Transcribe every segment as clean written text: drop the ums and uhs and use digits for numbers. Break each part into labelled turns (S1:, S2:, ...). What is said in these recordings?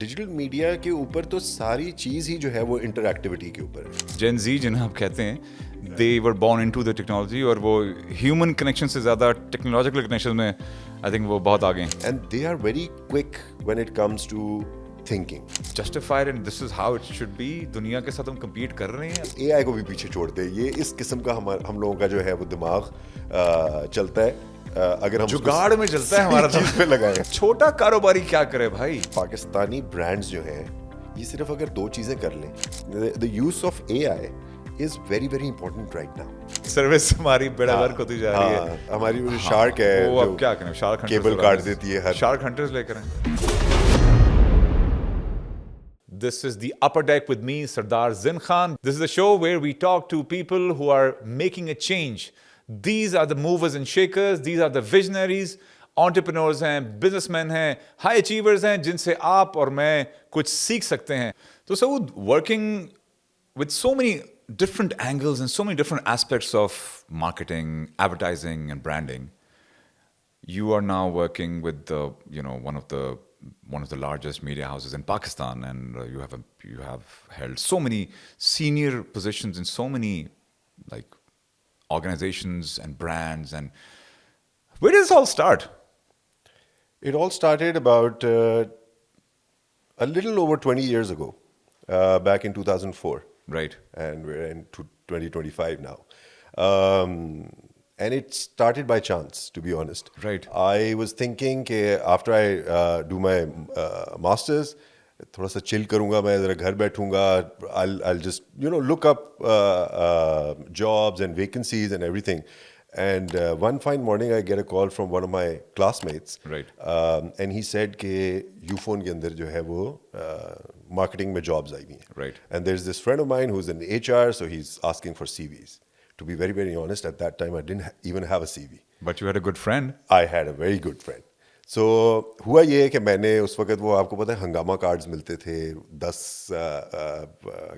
S1: Digital media के ऊपर तो सारी चीज़ ही जो है वो इंटरएक्टिविटी के ऊपर है।
S2: जेन जी जिन्हें आप कहते हैं they were born into the technology और वो ह्यूमन कनेक्शन से ज़्यादा टेक्नोलॉजिकल कनेक्शन में आई थिंक वो बहुत आगे हैं.
S1: And they are very quick when it comes to thinking.
S2: Justified and this is how it should be. दुनिया के साथ हम कम्पीट कर रहे हैं.
S1: एआई को भी पीछे छोड़ दे, ये इस किस्म का हम लोगों का जो है वो दिमाग चलता है। अगर हम
S2: जुगाड़ में चलता है हमारा
S1: चीज पे लगाए।
S2: छोटा कारोबारी क्या करे भाई.
S1: पाकिस्तानी ब्रांड्स जो हैं ये सिर्फ अगर दो चीज़ें कर लें, the use of AI is very very important right now.
S2: Service हमारी बेड़ा गर्क होती जा रही है.
S1: हमारी वो शार्क है
S2: वो
S1: जो
S2: अब क्या करें. शार्क
S1: केबल काट देती है हर।
S2: शार्क हंटर्स लेकर आए. This is the Upper Deck with me, Sardar Zin Khan. This is a show where we talk to people who are making a change. These are the movers and shakers. These are the visionaries. Entrepreneurs हैं, businessmen हैं, high achievers हैं, जिनसे आप और मैं कुछ सीख सकते हैं. तो Saud, working with so many different angles and so many different aspects of marketing, advertising, and branding, you are now working with the, one of the largest media houses in Pakistan, and you have held so many senior positions in so many like organizations and brands. And where did this all start?
S1: It all started about a little over 20 years ago, back in 2004.
S2: Right.
S1: And we're in 2025 now. And it started by chance, to be honest.
S2: Right.
S1: I was thinking that after I do my masters, थोड़ा सा chill करूँगा, मैं ज़रा घर बैठूँगा. I'll just look up jobs and vacancies and everything. And one fine morning I get a call from one of my classmates.
S2: Right.
S1: And he said कि यूफोन के अंदर जो है वो marketing में jobs आई हुई हैं.
S2: Right.
S1: And there's this friend of mine who's in HR, so he's asking for CVs. To be very, very honest, at that time I didn't even have a CV.
S2: But you had a good friend.
S1: I had a very good friend. So हुआ ये कि मैंने उस वक्त वो आपको पता है हंगामा कार्ड्स मिलते थे 10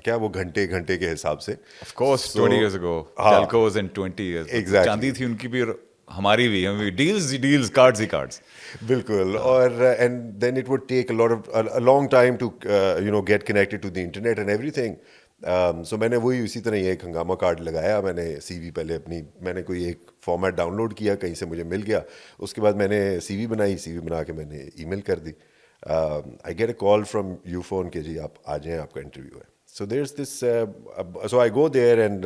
S1: क्या वो घंटे के हिसाब से.
S2: Of course, 20 years ago. Telcos in 20 years.
S1: Exactly.
S2: चांदी थी उनकी भी और हमारी भी. हम भी deals, cards ही cards.
S1: बिल्कुल. और and then it would take a long time to get connected to the internet and everything. So मैंने वही उसी तरह एक हंगामा कार्ड लगाया. मैंने सीवी पहले मैंने कोई एक फॉर्मेट डाउनलोड किया, कहीं से मुझे मिल गया. उसके बाद मैंने सीवी बना के मैंने ईमेल कर दी. I get a call from Ufone के जी आप आ जाएं, आपका इंटरव्यू है. So there is this, so I go there and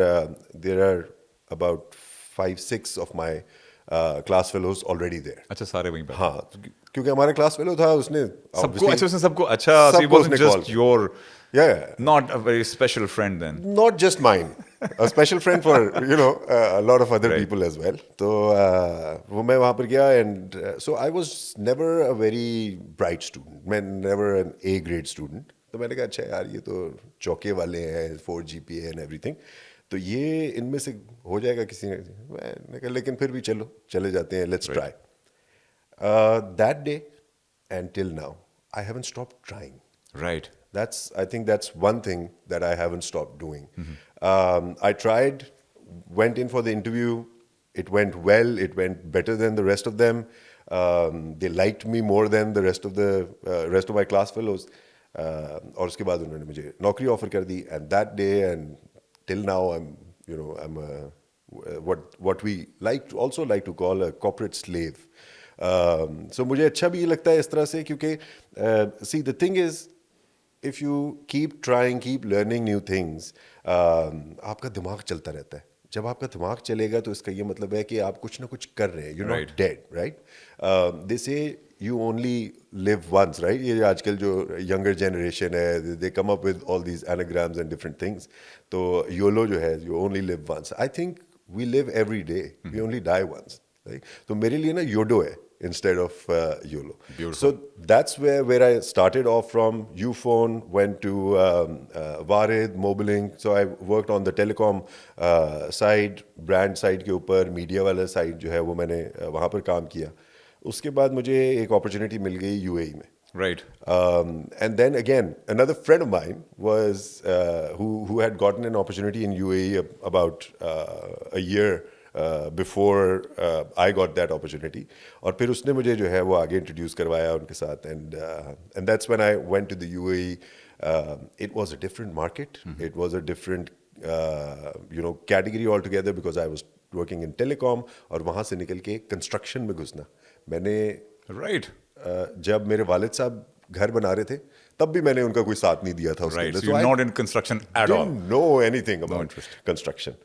S1: there are about 5-6 of my class fellows already there.
S2: अच्छा, सारे वहीं पर.
S1: हाँ, क्योंकि हमारा क्लास फेलो था, उसने
S2: सबको अच्छा. So it wasn't just your.
S1: Yeah.
S2: Not a very special friend then.
S1: Not just mine. A special friend for, a lot of other
S2: Right.
S1: people as well. तो वो मैं वहाँ पर गया and so I was never a very bright student. मैं never an A grade student. तो मैंने कहा अच्छा यार ये तो चौके वाले हैं, 4 GPA and everything. तो ये इनमें से हो जाएगा किसी ने. मैंने कहा लेकिन फिर भी चले जाते हैं, let's try. That day and till now, I haven't stopped trying.
S2: Right.
S1: I think that's one thing that I haven't stopped doing. I tried, went in for the interview. It went well. It went better than the rest of them. They liked me more than the rest of my class fellows. और उसके बाद उन्होंने मुझे नौकरी offer कर दी. And that day and till now, I'm what we also like to call a corporate slave. So मुझे अच्छा भी लगता है इस तरह से, क्योंकि see the thing is, if you keep trying, keep learning new things, आपका दिमाग चलता रहता है. जब आपका दिमाग चलेगा तो इसका ये मतलब है कि आप कुछ ना कुछ कर रहे हैं. You're not dead, right? They say you only live once, right? ये आजकल जो younger generation है, they come up with all these anagrams and different things. तो YOLO जो है, you only live once. I think we live every day. We only die once. Right? तो मेरे लिए ना योडो है instead of YOLO.
S2: Beautiful.
S1: So that's where I started off from. Ufone, went to Warid, Mobilink. So I worked on the telecom side, brand side के ऊपर, media वाला side जो है वो मैंने वहाँ पर काम किया. उसके बाद मुझे एक opportunity मिल गई UAE में.
S2: Right.
S1: And then again, another friend of mine was who had gotten an opportunity in UAE about a year before I got that opportunity. और फिर उसने मुझे जो है वो आगे introduce करवाया उनके साथ, and that's when I went to the UAE. It was a different market. It was a different category altogether because I was working in telecom, और वहाँ से निकल के construction में घुसना. मैंने
S2: Right.
S1: जब मेरे वालिद साहब घर बना रहे थे तब भी मैंने उनका कोई साथ नहीं दिया था उसके
S2: Right.
S1: अंदर.
S2: So you're not in construction at all.
S1: Didn't know anything about
S2: interest.
S1: construction.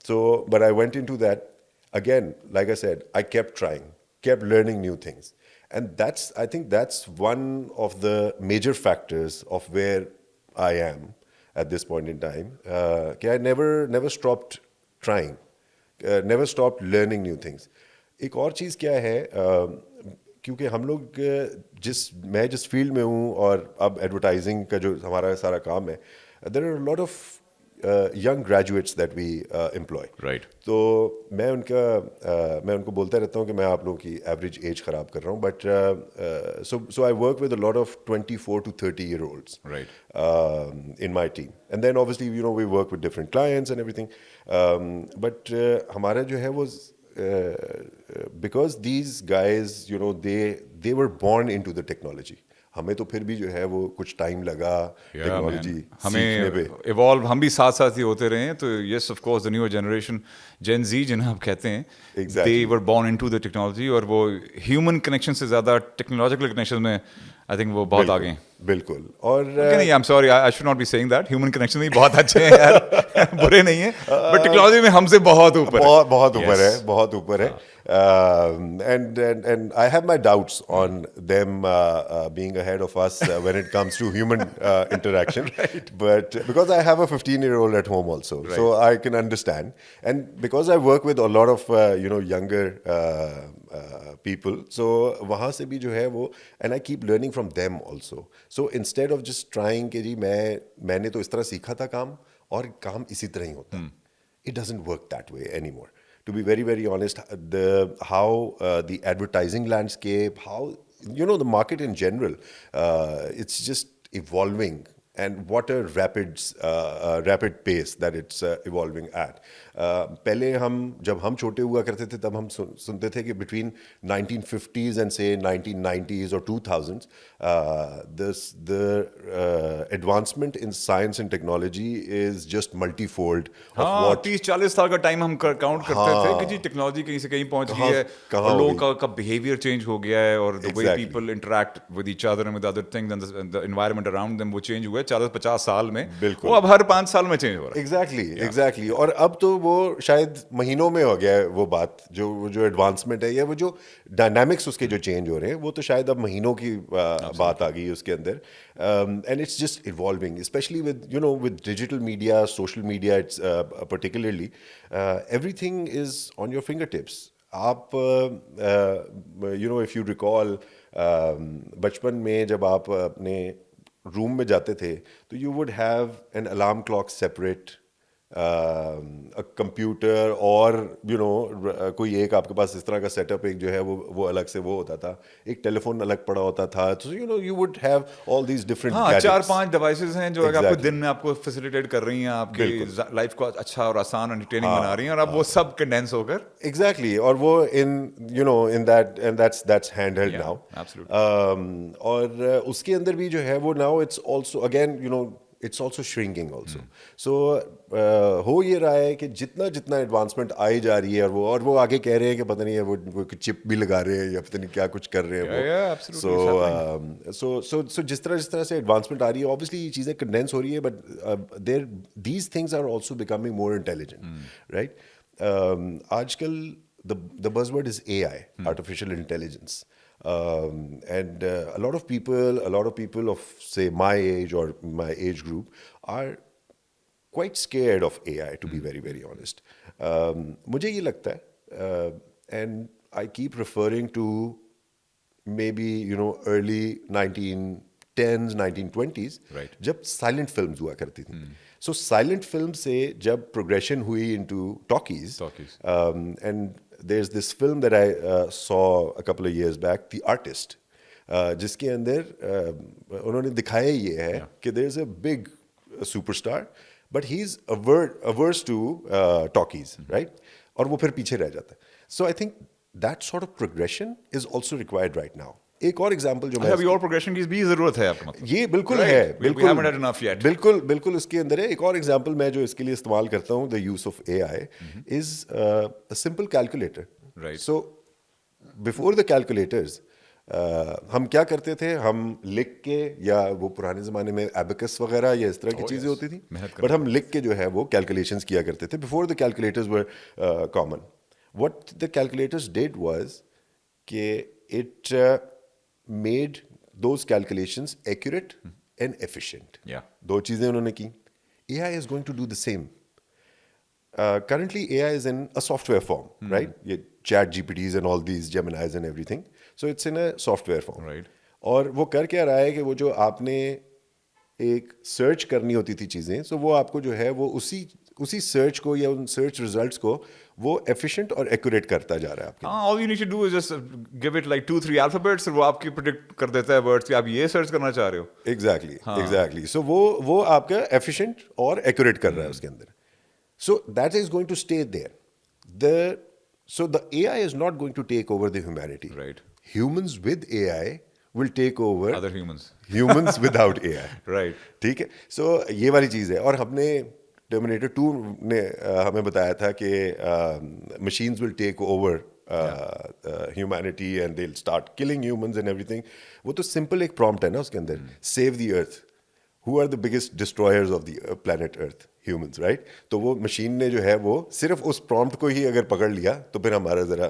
S1: So, but I went into that again. Like I said, I kept trying, kept learning new things, and I think that's one of the major factors of where I am at this point in time. I never stopped trying, never stopped learning new things. एक और चीज़ क्या है, क्योंकि हम लोग मैं जिस field में हूँ और अब एडवर्टाइजिंग का जो हमारा सारा काम है, there are lot of young graduates that we employ.
S2: Right.
S1: तो मैं उनको बोलता रहता हूँ कि मैं आप लोगों की एवरेज एज ख़राब कर रहा हूँ, but so I work with a lot of 24 to 30-year-olds.
S2: Right.
S1: In my team, and then obviously we work with different clients and everything, but हमारा जो है वो because these guys they were born into the technology. हमें तो फिर भी जो है वो कुछ टाइम लगा टेक्नोलॉजी सीखने पे.
S2: हमें इवॉल्व हम भी साथ साथ ही होते रहे हैं. तो yes of course the new generation Gen Z जिन्हें आप कहते हैं, they were born into the technology, और वो ह्यूमन कनेक्शन से ज़्यादा टेक्नोलॉजिकल कनेक्शन में आई थिंक वो बहुत आगे हैं.
S1: बिल्कुल. और
S2: नहीं, I am sorry, I should not be saying that. Human connection भी बहुत अच्छे हैं यार, बुरे नहीं है, बट टेक्नोलॉजी में हमसे बहुत ऊपर है.
S1: बहुत ऊपर है, बहुत ऊपर है. And I have my doubts on them being ahead of us when it comes to human interaction.
S2: Right.
S1: But because I have a 15-year-old at home also,
S2: Right.
S1: so I can understand. And because I work with a lot of younger people, so वहाँ से भी जो है वो, and I keep learning from them also. So instead of just trying कि जी मैंने तो इस तरह सीखा था काम और काम इसी तरह ही होता है, it doesn't work that way anymore. To be very, very honest, how the advertising landscape, how the market in general, it's just evolving, and what a rapid pace that it's evolving at. पहले जब हम छोटे हुआ करते थे तब हम सुनते थे कि between 1950s and say 1990s or 2000s, the advancement in science and technology is just multifold of
S2: हाँ,
S1: what
S2: 30-40 साल का टाइम हम काउंट करते थे कि जी टेक्नोलॉजी कहीं से कहीं पहुंच गई है, और लोगों का बिहेवियर चेंज हो गया है, और the way people interact with each other and with other things and the environment around them वो चेंज हुआ है 40-50 साल में.
S1: बिल्कुल.
S2: वो अब हर 5 साल में चेंज हो रहा है.
S1: एग्जैक्टली. और अब तो वो शायद महीनों में हो गया है वो बात, जो एडवांसमेंट है या वो जो डायनामिक्स उसके जो चेंज हो रहे हैं, वो तो शायद अब महीनों की बात आ गई है उसके अंदर. And it's just evolving, specially with digital media, social media, it's particularly, everything is on your fingertips. आप if you recall, बचपन में जब आप अपने रूम में जाते थे तो you would have an alarm clock separate, a computer, और कोई एक आपके पास इस तरह का सेटअप एक जो है वो अलग से वो होता था, एक टेलीफोन अलग पड़ा होता था. तो you would have all these different gadgets.
S2: 4-5 devices हैं जो आपको दिन में आपको फैसिलिटेट कर रही हैं, आपकी लाइफ को अच्छा और आसान और एंटरटेनिंग बना रही हैं, और अब वो सब कंडेंस होकर
S1: Exactly. और वो in that, and that's handheld now.
S2: Absolutely.
S1: और उसके अंदर भी जो है वो now it's also again it's also shrinking also. So हो ये रहा है कि जितना एडवांसमेंट आई जा रही है, और वो आगे कह रहे हैं कि पता नहीं है वो चिप भी लगा रहे हैं या पता नहीं क्या कुछ कर रहे हैं वो. So जिस तरह से एडवांसमेंट आ रही है, ऑब्वियसली ये चीज़ें कंडेंस हो रही है, but these things are also becoming more intelligent, right? आजकल the buzzword is AI, artificial intelligence. And a lot of people of say my age or my age group are quite scared of AI, to be very, very honest. मुझे ये लगता है, and I keep referring to maybe early 1910s 1920s,
S2: Right.
S1: जब silent films हुआ करती थी. So silent film से जब progression हुई into talkies. And there's this film that I saw a couple of years back, The Artist, जिसके अंदर उन्होंने दिखाया ये है कि there's a big superstar, but he's averse to talkies, right? और वो फिर पीछे रह जाता है. So I think that sort of progression is also required right now. एक और एग्जांपल जो मैं
S2: अभी और प्रोग्रेशन की भी जरूरत है आपको मतलब.
S1: ये बिल्कुल
S2: Right.
S1: है,
S2: We
S1: बिल्कुल
S2: haven't had enough yet.
S1: बिल्कुल बिल्कुल उसके अंदर है. एक और एग्जांपल मैं जो इसके लिए इस्तेमाल करता हूँ, the use of AI is a simple calculator.
S2: Right.
S1: So before the calculators हम क्या करते थे, हम लिख के, या वो पुराने ज़माने में एबेकस वगैरह या इस तरह की चीज़ें
S2: yes.
S1: होती थी,
S2: मेहनत करना
S1: बट हम लिख के जो है वो कैलकुलेशंस किया करते थे before the calculators were common. What the calculators did was कि it made those calculations accurate and efficient.
S2: Yeah.
S1: दो चीज़ें उन्होंने की. AI is going to do the same. Currently, AI is in a software form, right? ये Chat GPTs and all these Geminis and everything. So it's in a software form.
S2: Right.
S1: और वो कर क्या रहा है कि वो जो आपने एक सर्च करनी होती थी चीज़ें, so वो आपको जो है वो उसी सर्च को या उन सर्च रिजल्ट्स को वो एफिशिएंट और एक्यूरेट करता जा रहा है आपके.
S2: हाँ, all you need to do is just give it like 2-3 alphabets और वो आपकी predict कर देता है words कि आप ये सर्च करना चाह रहे हो.
S1: एग्जैक्टली. सो वो आपका एफिशिएंट और एक्यूरेट कर रहा है उसके अंदर. So that is going to stay there. So the AI is not going to take over the humanity.
S2: Right.
S1: Humans with AI will take over
S2: Other humans.
S1: humans without AI.
S2: Right.
S1: ठीक है. सो ये वाली चीज़ है. और हमने terminator 2 ने हमें बताया था कि machines will take over humanity and they'll start killing humans and everything. वो तो सिंपल एक prompt है ना उसके अंदर, save the earth. Who are the biggest destroyers of the planet Earth? Humans, right? तो वो मशीन ने जो है वो सिर्फ उस prompt को ही अगर पकड़ लिया तो फिर हमारा ज़रा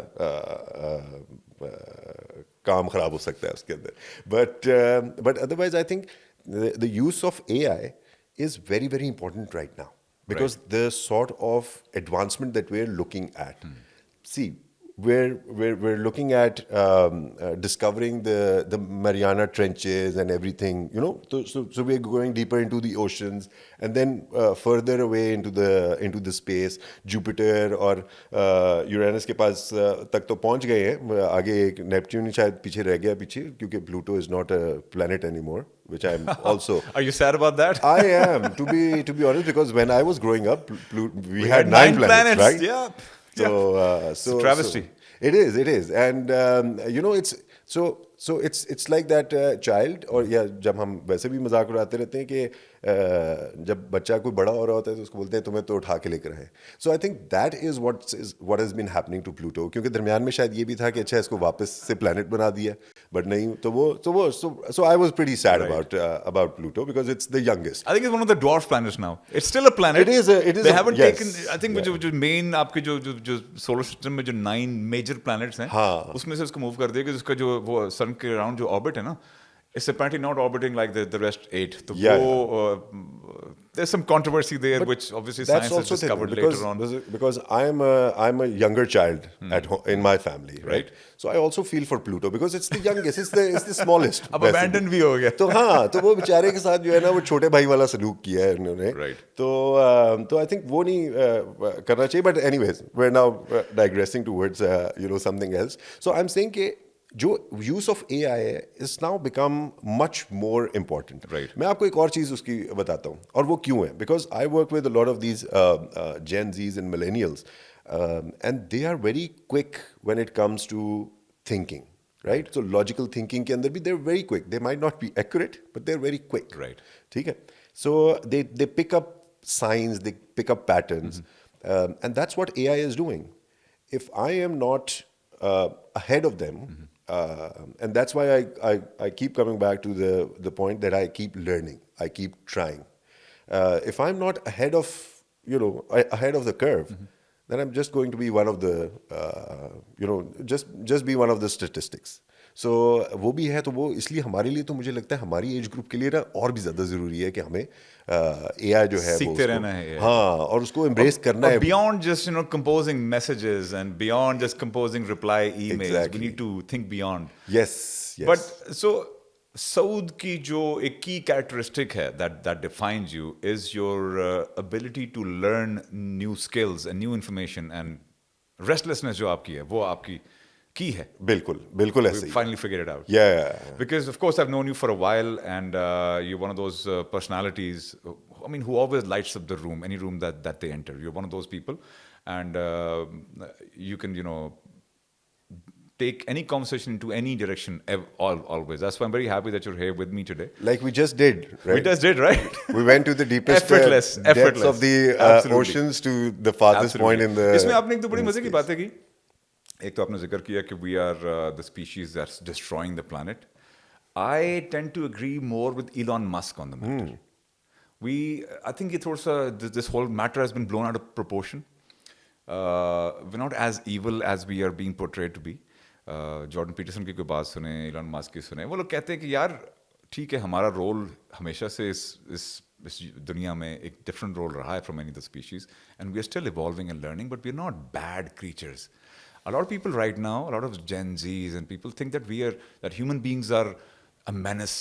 S1: काम खराब हो सकता है उसके अंदर. But otherwise I think the use of AI is very, very important right now, because the sort of advancement that we're looking at. See, we're looking at discovering the Mariana Trenches and everything, you know. So we're going deeper into the oceans, and then further away into the space. Jupiter और Uranus के पास तक तो पहुंच गए हैं. आगे एक Neptune शायद पीछे रह गया पीछे, क्योंकि Pluto is not a planet anymore, which I'm also.
S2: Are you sad about that?
S1: I am, to be honest, because when I was growing up, we had 9 planets, right?
S2: Yeah.
S1: So
S2: travesty.
S1: It is, and you know, it's like that child. और या जब हम वैसे भी मजाक उड़ाते रहते हैं कि जब बच्चा कोई बड़ा हो रहा होता है तो उसको बोलते हैं तुम्हें तो उठा के लेकर आए. So I think that is what has been happening to Pluto, क्योंकि दरमियान में शायद ये भी था कि अच्छा इसको वापस से प्लैनेट बना दिया, बट नहीं. So I was pretty sad about Pluto, because it's the youngest.
S2: I think it's one of the dwarf planets now. It's still a planet.
S1: It is.
S2: They haven't
S1: yes.
S2: taken. I think जो main आपके जो solar system में जो 9 major planets हैं, उसमें से उसको move कर दिया, कि उसका जो वो sun के around जो orbit है ना, it's apparently not orbiting like the rest 8. तो वो there's some controversy there, which obviously science has discovered later on.
S1: Because I'm a younger child at home in my family, right? So I also feel for Pluto, because it's the youngest, it's the smallest.
S2: अब abandoned भी हो गया.
S1: तो हाँ, तो वो बेचारे के साथ जो है ना वो छोटे भाई वाला सलूक किया है उन्होंने.
S2: Right.
S1: तो I think वो नहीं करना चाहिए. But anyways, we're now digressing towards something else. So I'm saying कि जो यूज ऑफ AI है is now become much more important. मैं आपको एक और चीज़ उसकी बताता हूँ, और वो क्यों है. Because I work with a lot of these Gen Zs and millennials, and they are very quick when it comes to thinking, right? So logical thinking के अंदर भी they're very quick. They might not be accurate, but they're very quick.
S2: Right.
S1: ठीक है. So they pick up signs, they pick up patterns, and that's what AI is doing. If I am not ahead of them, and that's why I keep coming back to the point that I keep learning, I keep trying. If I'm not ahead of the curve, then I'm just going to be one of the just be one of the statistics. So वो भी है. तो वो इसलिए हमारे लिए तो मुझे लगता है हमारी एज ग्रुप के लिए ना और भी ज़्यादा ज़रूरी है कि हमें AI जो है
S2: सीखते रहना है.
S1: हाँ, और उसको embrace करना है.
S2: Beyond just composing messages and beyond just composing reply emails,
S1: Exactly.
S2: we need to think beyond.
S1: Yes.
S2: But so Saud की जो एक key characteristic है that defines you is your ability to learn new skills and new information, and restlessness जो आपकी है वो आपकी key है.
S1: बिल्कुल ऐसे ही.
S2: Finally figured it out.
S1: Yeah.
S2: Because of course I've known you for a while, and you're one of those personalities, who always lights up the room, any room that they enter. You're one of those people. and you can, take any conversation into any direction always. That's why I'm very happy that you're here with me today.
S1: Like we just did, right?
S2: We just did, right?
S1: We went to the deepest depths of the oceans to the farthest point in the.
S2: इसमें आपने एक तो बड़ी मजे की बातें की. एक तो आपने जिक्र किया कि we are the species that's destroying the planet. I tend to agree more with Elon Musk on the matter. I think it also, this whole matter has been blown out of proportion. We're not as evil as we are being portrayed to be. Jordan Peterson की कोई बात सुने, Elon Musk की सुने, वो लोग कहते हैं कि यार ठीक है, हमारा रोल हमेशा से इस दुनिया में एक डिफरेंट रोल रहा है from any other species, and we are still evolving and learning, but we are not bad creatures. A lot of people right now, a lot of Gen Zs and people think that human beings are a menace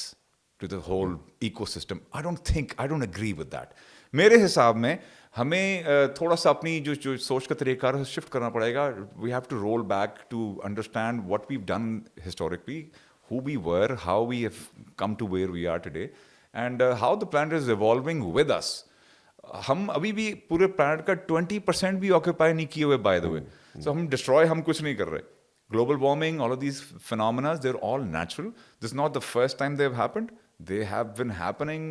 S2: to the whole ecosystem. I don't agree with that. मेरे हिसाब में हमें थोड़ा सा अपनी जो सोच का तरीका है शिफ्ट करना पड़ेगा. We have to roll back to understand what we've done historically, who we were, how we have come to where we are today, and how the planet is evolving with us. हम अभी भी पूरे planet का 20% भी occupy नहीं किए हुए, by the way. सो हम डिस्ट्रॉय हम कुछ नहीं कर रहे. Global warming, all of these phenomena, they're all natural. This is not the first time they've happened. They have been happening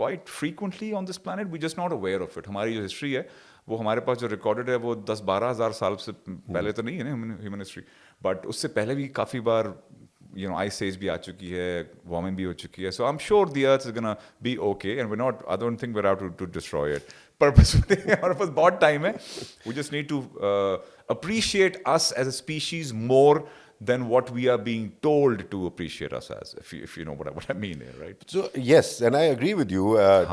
S2: quite frequently on this planet. We're just not aware of it. हमारी जो history है वो हमारे पास जो recorded है वो 10-12 हज़ार साल से पहले तो नहीं है ना ह्यूमन हिस्ट्री, बट उससे पहले भी काफ़ी बार ice age भी आ चुकी है, वार्मिंग भी हो चुकी है. So I'm sure the earth is gonna be okay, and I don't think we're out to destroy it. Purposefully, हमारे पास बहुत टाइम है. We just need to appreciate us as a species more than what we are being told to appreciate us as, if you know what I mean here, right?
S1: So yes, and I agree with you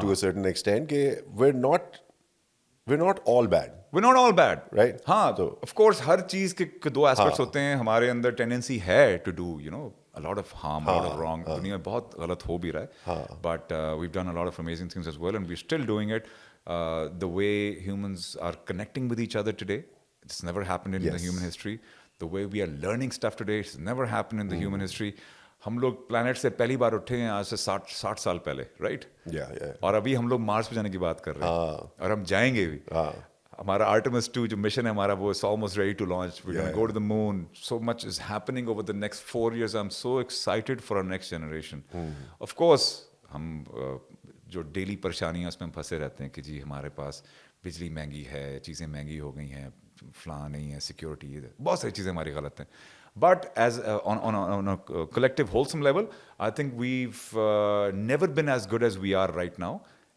S1: to a certain extent. We're not all bad.
S2: We're not all bad,
S1: right?
S2: हाँ, तो of course हर चीज के दो aspects होते हैं. हमारे अंदर tendency है to do a lot of harm, a lot of wrong. दुनिया में बहुत गलत हो भी रहा है, but we've done a lot of amazing things as well, and we're still doing it. The way humans are connecting with each other today, it's never happened in the human history. The way we are learning stuff today, it's never happened in the human history. हम लोग planet से पहली बार उठे हैं आज से 60 साल पहले, राइट? और अभी हम लोग मार्स पे जाने की बात कर रहे हैं, और हम जाएंगे भी. हमारा Artemis 2 जो मिशन है हमारा, वो is almost ready to launch. We're going to go to the moon. So much is happening over the next 4 years. I'm so excited for our next generation. Of course, हम जो daily परेशानियाँ उसमें हम फंसे रहते हैं कि जी हमारे पास बिजली महंगी है, चीज़ें महंगी हो गई हैं, फलां नहीं है, सिक्योरिटी, बहुत सारी चीज़ें हमारी गलत हैं. But as on a collective wholesome level, I think we've never been as good as we are right now.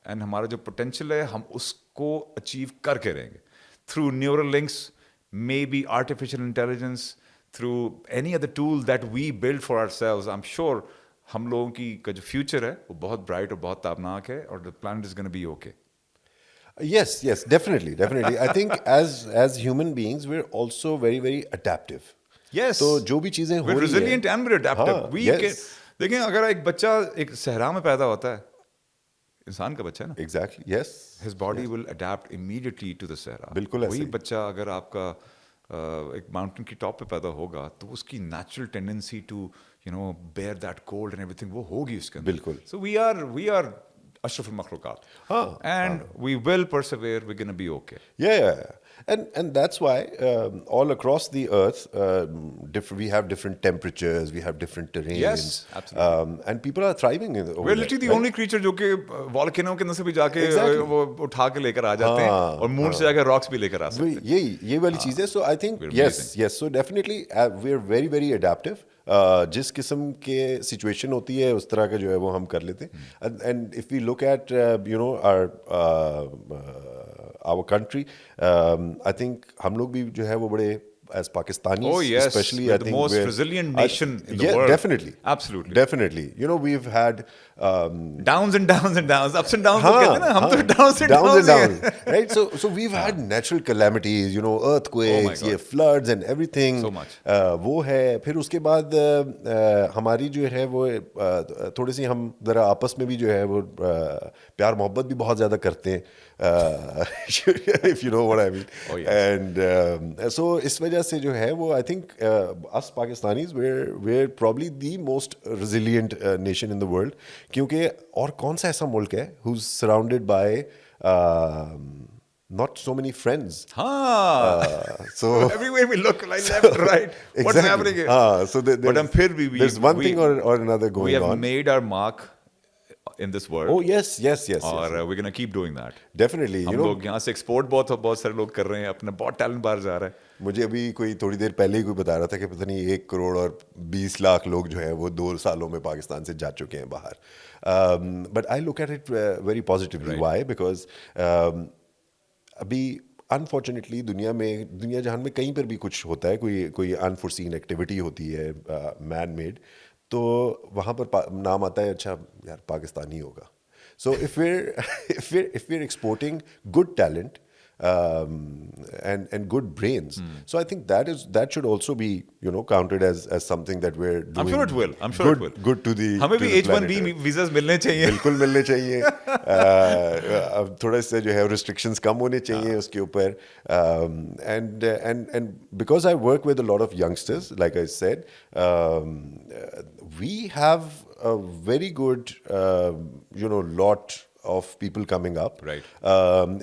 S2: And हमारा जो potential है हम उसको achieve करके रहेंगे through neural links, maybe artificial intelligence, through any other tool that we build for ourselves. I'm sure हम लोगों की का जो future है वो बहुत bright और बहुत ताबनाक है, और the planet is going to be okay.
S1: Yes, definitely. I think as human beings, we're also very, very adaptive.
S2: Yes.
S1: तो जो भी चीजें हो रही हैं,
S2: resilient and we're adaptive. देखें अगर एक बच्चा एक सहरा में पैदा होता है, इंसान का बच्चा है ना,
S1: Exactly, yes.
S2: His body will adapt immediately to the सहरा.
S1: बिल्कुल ऐसे
S2: वही
S1: ही.
S2: बच्चा अगर आपका एक माउंटेन की टॉप पे पैदा होगा तो उसकी natural tendency to bear that cold and everything वो होगी उसके अंदर.
S1: बिल्कुल.
S2: So we are ashraful makhluqat, and we will persevere. We're going to be okay.
S1: Yeah. And that's why all across the earth, we have different temperatures, we have different terrains.
S2: Yes, absolutely.
S1: And people are thriving over
S2: We're literally the only creature जो कि volcano के अंदर से भी जाके वो उठा के लेकर आ जाते हैं, और मून से जाकर rocks भी लेकर आ सकते हैं.
S1: ये वाली चीज़ है. So I think yes. So definitely we're very, very adaptive. जिस किस्म के सिचुएशन होती है उस तरह का जो है वो हम कर लेते हैं. And if we look at our country, I think हम लोग भी जो है वो बड़े as Pakistanis, especially,
S2: we're
S1: I
S2: the
S1: think
S2: most resilient nation in the world.
S1: Definitely.
S2: Absolutely.
S1: Definitely. We've had
S2: downs and downs and downs, ups and downs. हम तो downs and downs.
S1: Right? So we've had natural calamities, earthquakes, floods and everything.
S2: So much.
S1: वो है. फिर उसके बाद हमारी जो है वो थोड़ी सी हम जरा आपस में भी जो है वो प्यार मोहब्बत भी बहुत ज़्यादा करते हैं. If you know what I mean.
S2: Oh, yes.
S1: And so इस वजह से जो है वो I think us Pakistanis we're probably the most resilient nation in the world. क्योंकि और कौन सा ऐसा मुल्क है who's surrounded by not so many friends. So
S2: everywhere we look, like left, right, what's
S1: exactly.
S2: happening here?
S1: So
S2: But फिर भी
S1: there's one thing or another
S2: we
S1: going
S2: have
S1: on.
S2: made our mark in this world.
S1: Oh yes, yes, yes,
S2: और
S1: yes.
S2: we're gonna keep doing that.
S1: Definitely.
S2: हम लोग यहाँ से export बहुत सारे लोग कर रहे हैं, अपना बहुत टैलेंट बाहर जा रहा है.
S1: मुझे अभी कोई थोड़ी देर पहले ही कोई बता रहा था कि पता नहीं 1 करोड़ और 20 लाख लोग जो हैं वो 2 सालों में पाकिस्तान से जा चुके हैं बाहर. But I look at it very positively. Why? Because अभी अनफॉर्चुनेटली दुनिया जहान में कहीं पर भी कुछ होता है, कोई अनफोर्सीन एक्टिविटी होती है मैन मेड, तो वहाँ पर नाम आता है अच्छा यार पाकिस्तानी होगा. So if we're exporting good talent and good brains, so I think that should also be counted as something that we're doing.
S2: I'm sure it will. I'm sure it will.
S1: Good to the.
S2: हमें भी
S1: to the
S2: H1B
S1: planet.
S2: visas मिलने चाहिए.
S1: बिल्कुल मिलने चाहिए. अब थोड़ा सा जो है restrictions कम होने चाहिए उसके ऊपर. And because I work with a lot of youngsters, like I said, we have a very good lot of people coming up.
S2: Right.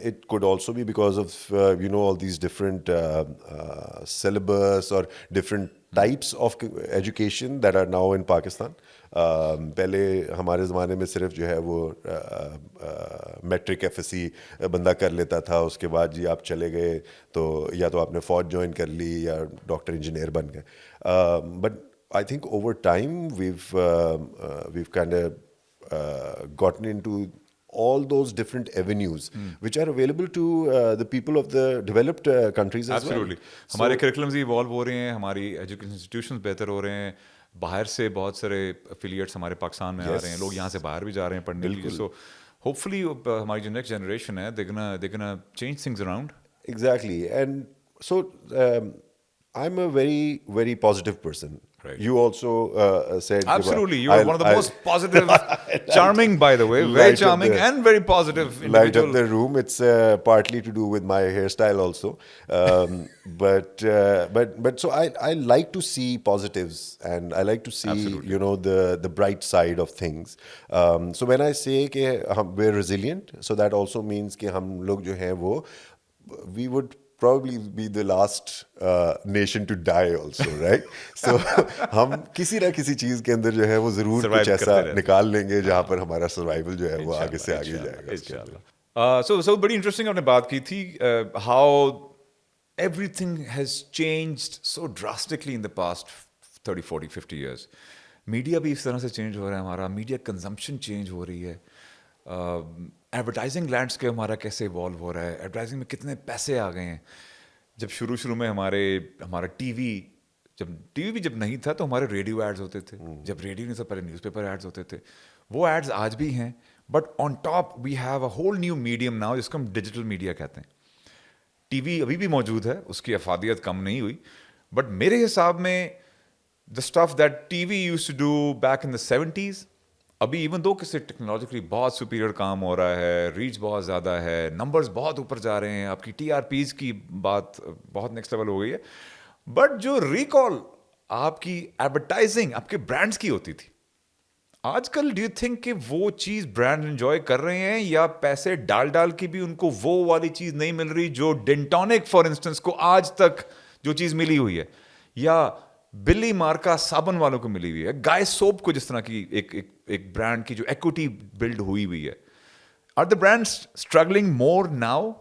S1: It could also be because of all these different syllabus or different types of education that are now in Pakistan. पहले हमारे ज़माने में सिर्फ जो है वो matric FSC बंदा कर लेता था, उसके बाद जी आप चले गए तो या तो आपने फ़ौज ज्वाइन कर ली या डॉक्टर इंजीनियर बन गए. But I think over time we've kind of gotten into all those different avenues which are available to the people of the developed countries as
S2: Absolutely.
S1: well.
S2: हमारे curriculums evolve हो रहे हैं, हमारी education institutions बेहतर हो रहे हैं, बाहर से बहुत सारे affiliates हमारे पाकिस्तान में आ रहे हैं, लोग यहाँ से बाहर भी जा रहे हैं पढ़ने के लिए. So hopefully हमारी जो next generation है, they're gonna change things around.
S1: Exactly. And so I'm a very, very positive person.
S2: Right.
S1: You also said
S2: Absolutely, you are one of the most positive, charming, by the way, very charming and very positive
S1: light
S2: individual.
S1: up the room. It's partly to do with my hairstyle also, but so I like to see positives and I like to see
S2: Absolutely.
S1: the bright side of things. So when I say कि we're resilient, so that also means कि हम लोग जो हैं वो we would probably be the last nation to die also, right? So हम किसी ना किसी चीज के अंदर जो है वो जरूर
S2: Survive
S1: कुछ ऐसा
S2: करते रहते हैं.
S1: निकाल लेंगे जहाँ पर हमारा सर्वाइवल जो है वो आगे से आगे जाएगा.
S2: इंशाल्लाह. So बड़ी इंटरेस्टिंग आपने बात की थी, how everything has changed so drastically in the past 30, 40, 50 years. Media भी इस तरह से चेंज हो रहा है, हमारा मीडिया कंजम्पशन चेंज हो रही है, एडवर्टाइजिंग लैंडस्केप हमारा कैसे इवॉल्व हो रहा है, एडवर्टाइजिंग में कितने पैसे आ गए हैं. जब शुरू में हमारा टीवी भी जब नहीं था तो हमारे रेडियो एड्स होते थे. जब रेडियो नहीं था पहले न्यूज़पेपर एड्स होते थे. वो एड्स आज भी हैं, but on top we have a whole new medium now जिसको हम डिजिटल मीडिया कहते हैं. टीवी अभी भी मौजूद है, उसकी अफादियत कम नहीं हुई, बट मेरे हिसाब में the stuff that TV used to do back in the 70s, अभी इवन दो किसी टेक्नोलॉजिकली बहुत सुपीरियर काम हो रहा है, रीच बहुत ज़्यादा है, नंबर्स बहुत ऊपर जा रहे हैं, आपकी TRPs की बात बहुत नेक्स्ट लेवल हो गई है, बट जो रिकॉल आपकी एडवर्टाइजिंग आपके ब्रांड्स की होती थी, आजकल डू यू थिंक कि वो चीज़ ब्रांड एंजॉय कर रहे हैं या पैसे डाल के भी उनको वो वाली चीज़ नहीं मिल रही जो डेंटोनिक फॉर इंस्टेंस को आज तक जो चीज़ मिली हुई है, या बिल्ली मार्का साबुन वालों को मिली हुई है, गाय सोप को जिस तरह की एक ब्रांड की जो इक्विटी बिल्ड हुई है. Are the brands struggling more now?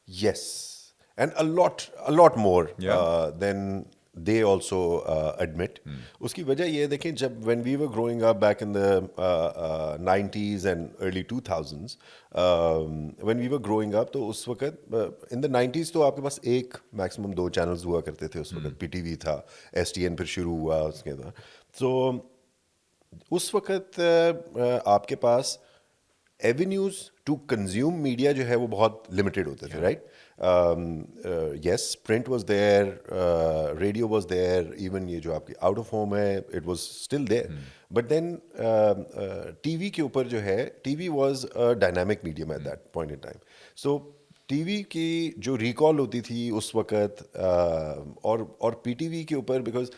S1: Yes, and a lot more than they also admit. उसकी वजह ये देखें, जब when we were growing up back in the 90s and early 2000s, when we were growing up, तो उस वक्त in the 90s तो आपके पास एक मैक्सिमम 2 चैनल्स हुआ करते थे. उस वक्त PTV था, STN फिर शुरू हुआ उसके बाद. तो उस वक्त आपके पास एवेन्यूज टू कंज्यूम मीडिया जो है वो बहुत लिमिटेड होते थे, right? Yes, print was there, radio was there, even ये जो आपकी आउट ऑफ होम है it was still there. But then TV के ऊपर जो है, TV was a dynamic medium at that point in time. So TV की जो रिकॉल होती थी उस वक्त और पीटीवी के ऊपर, बिकॉज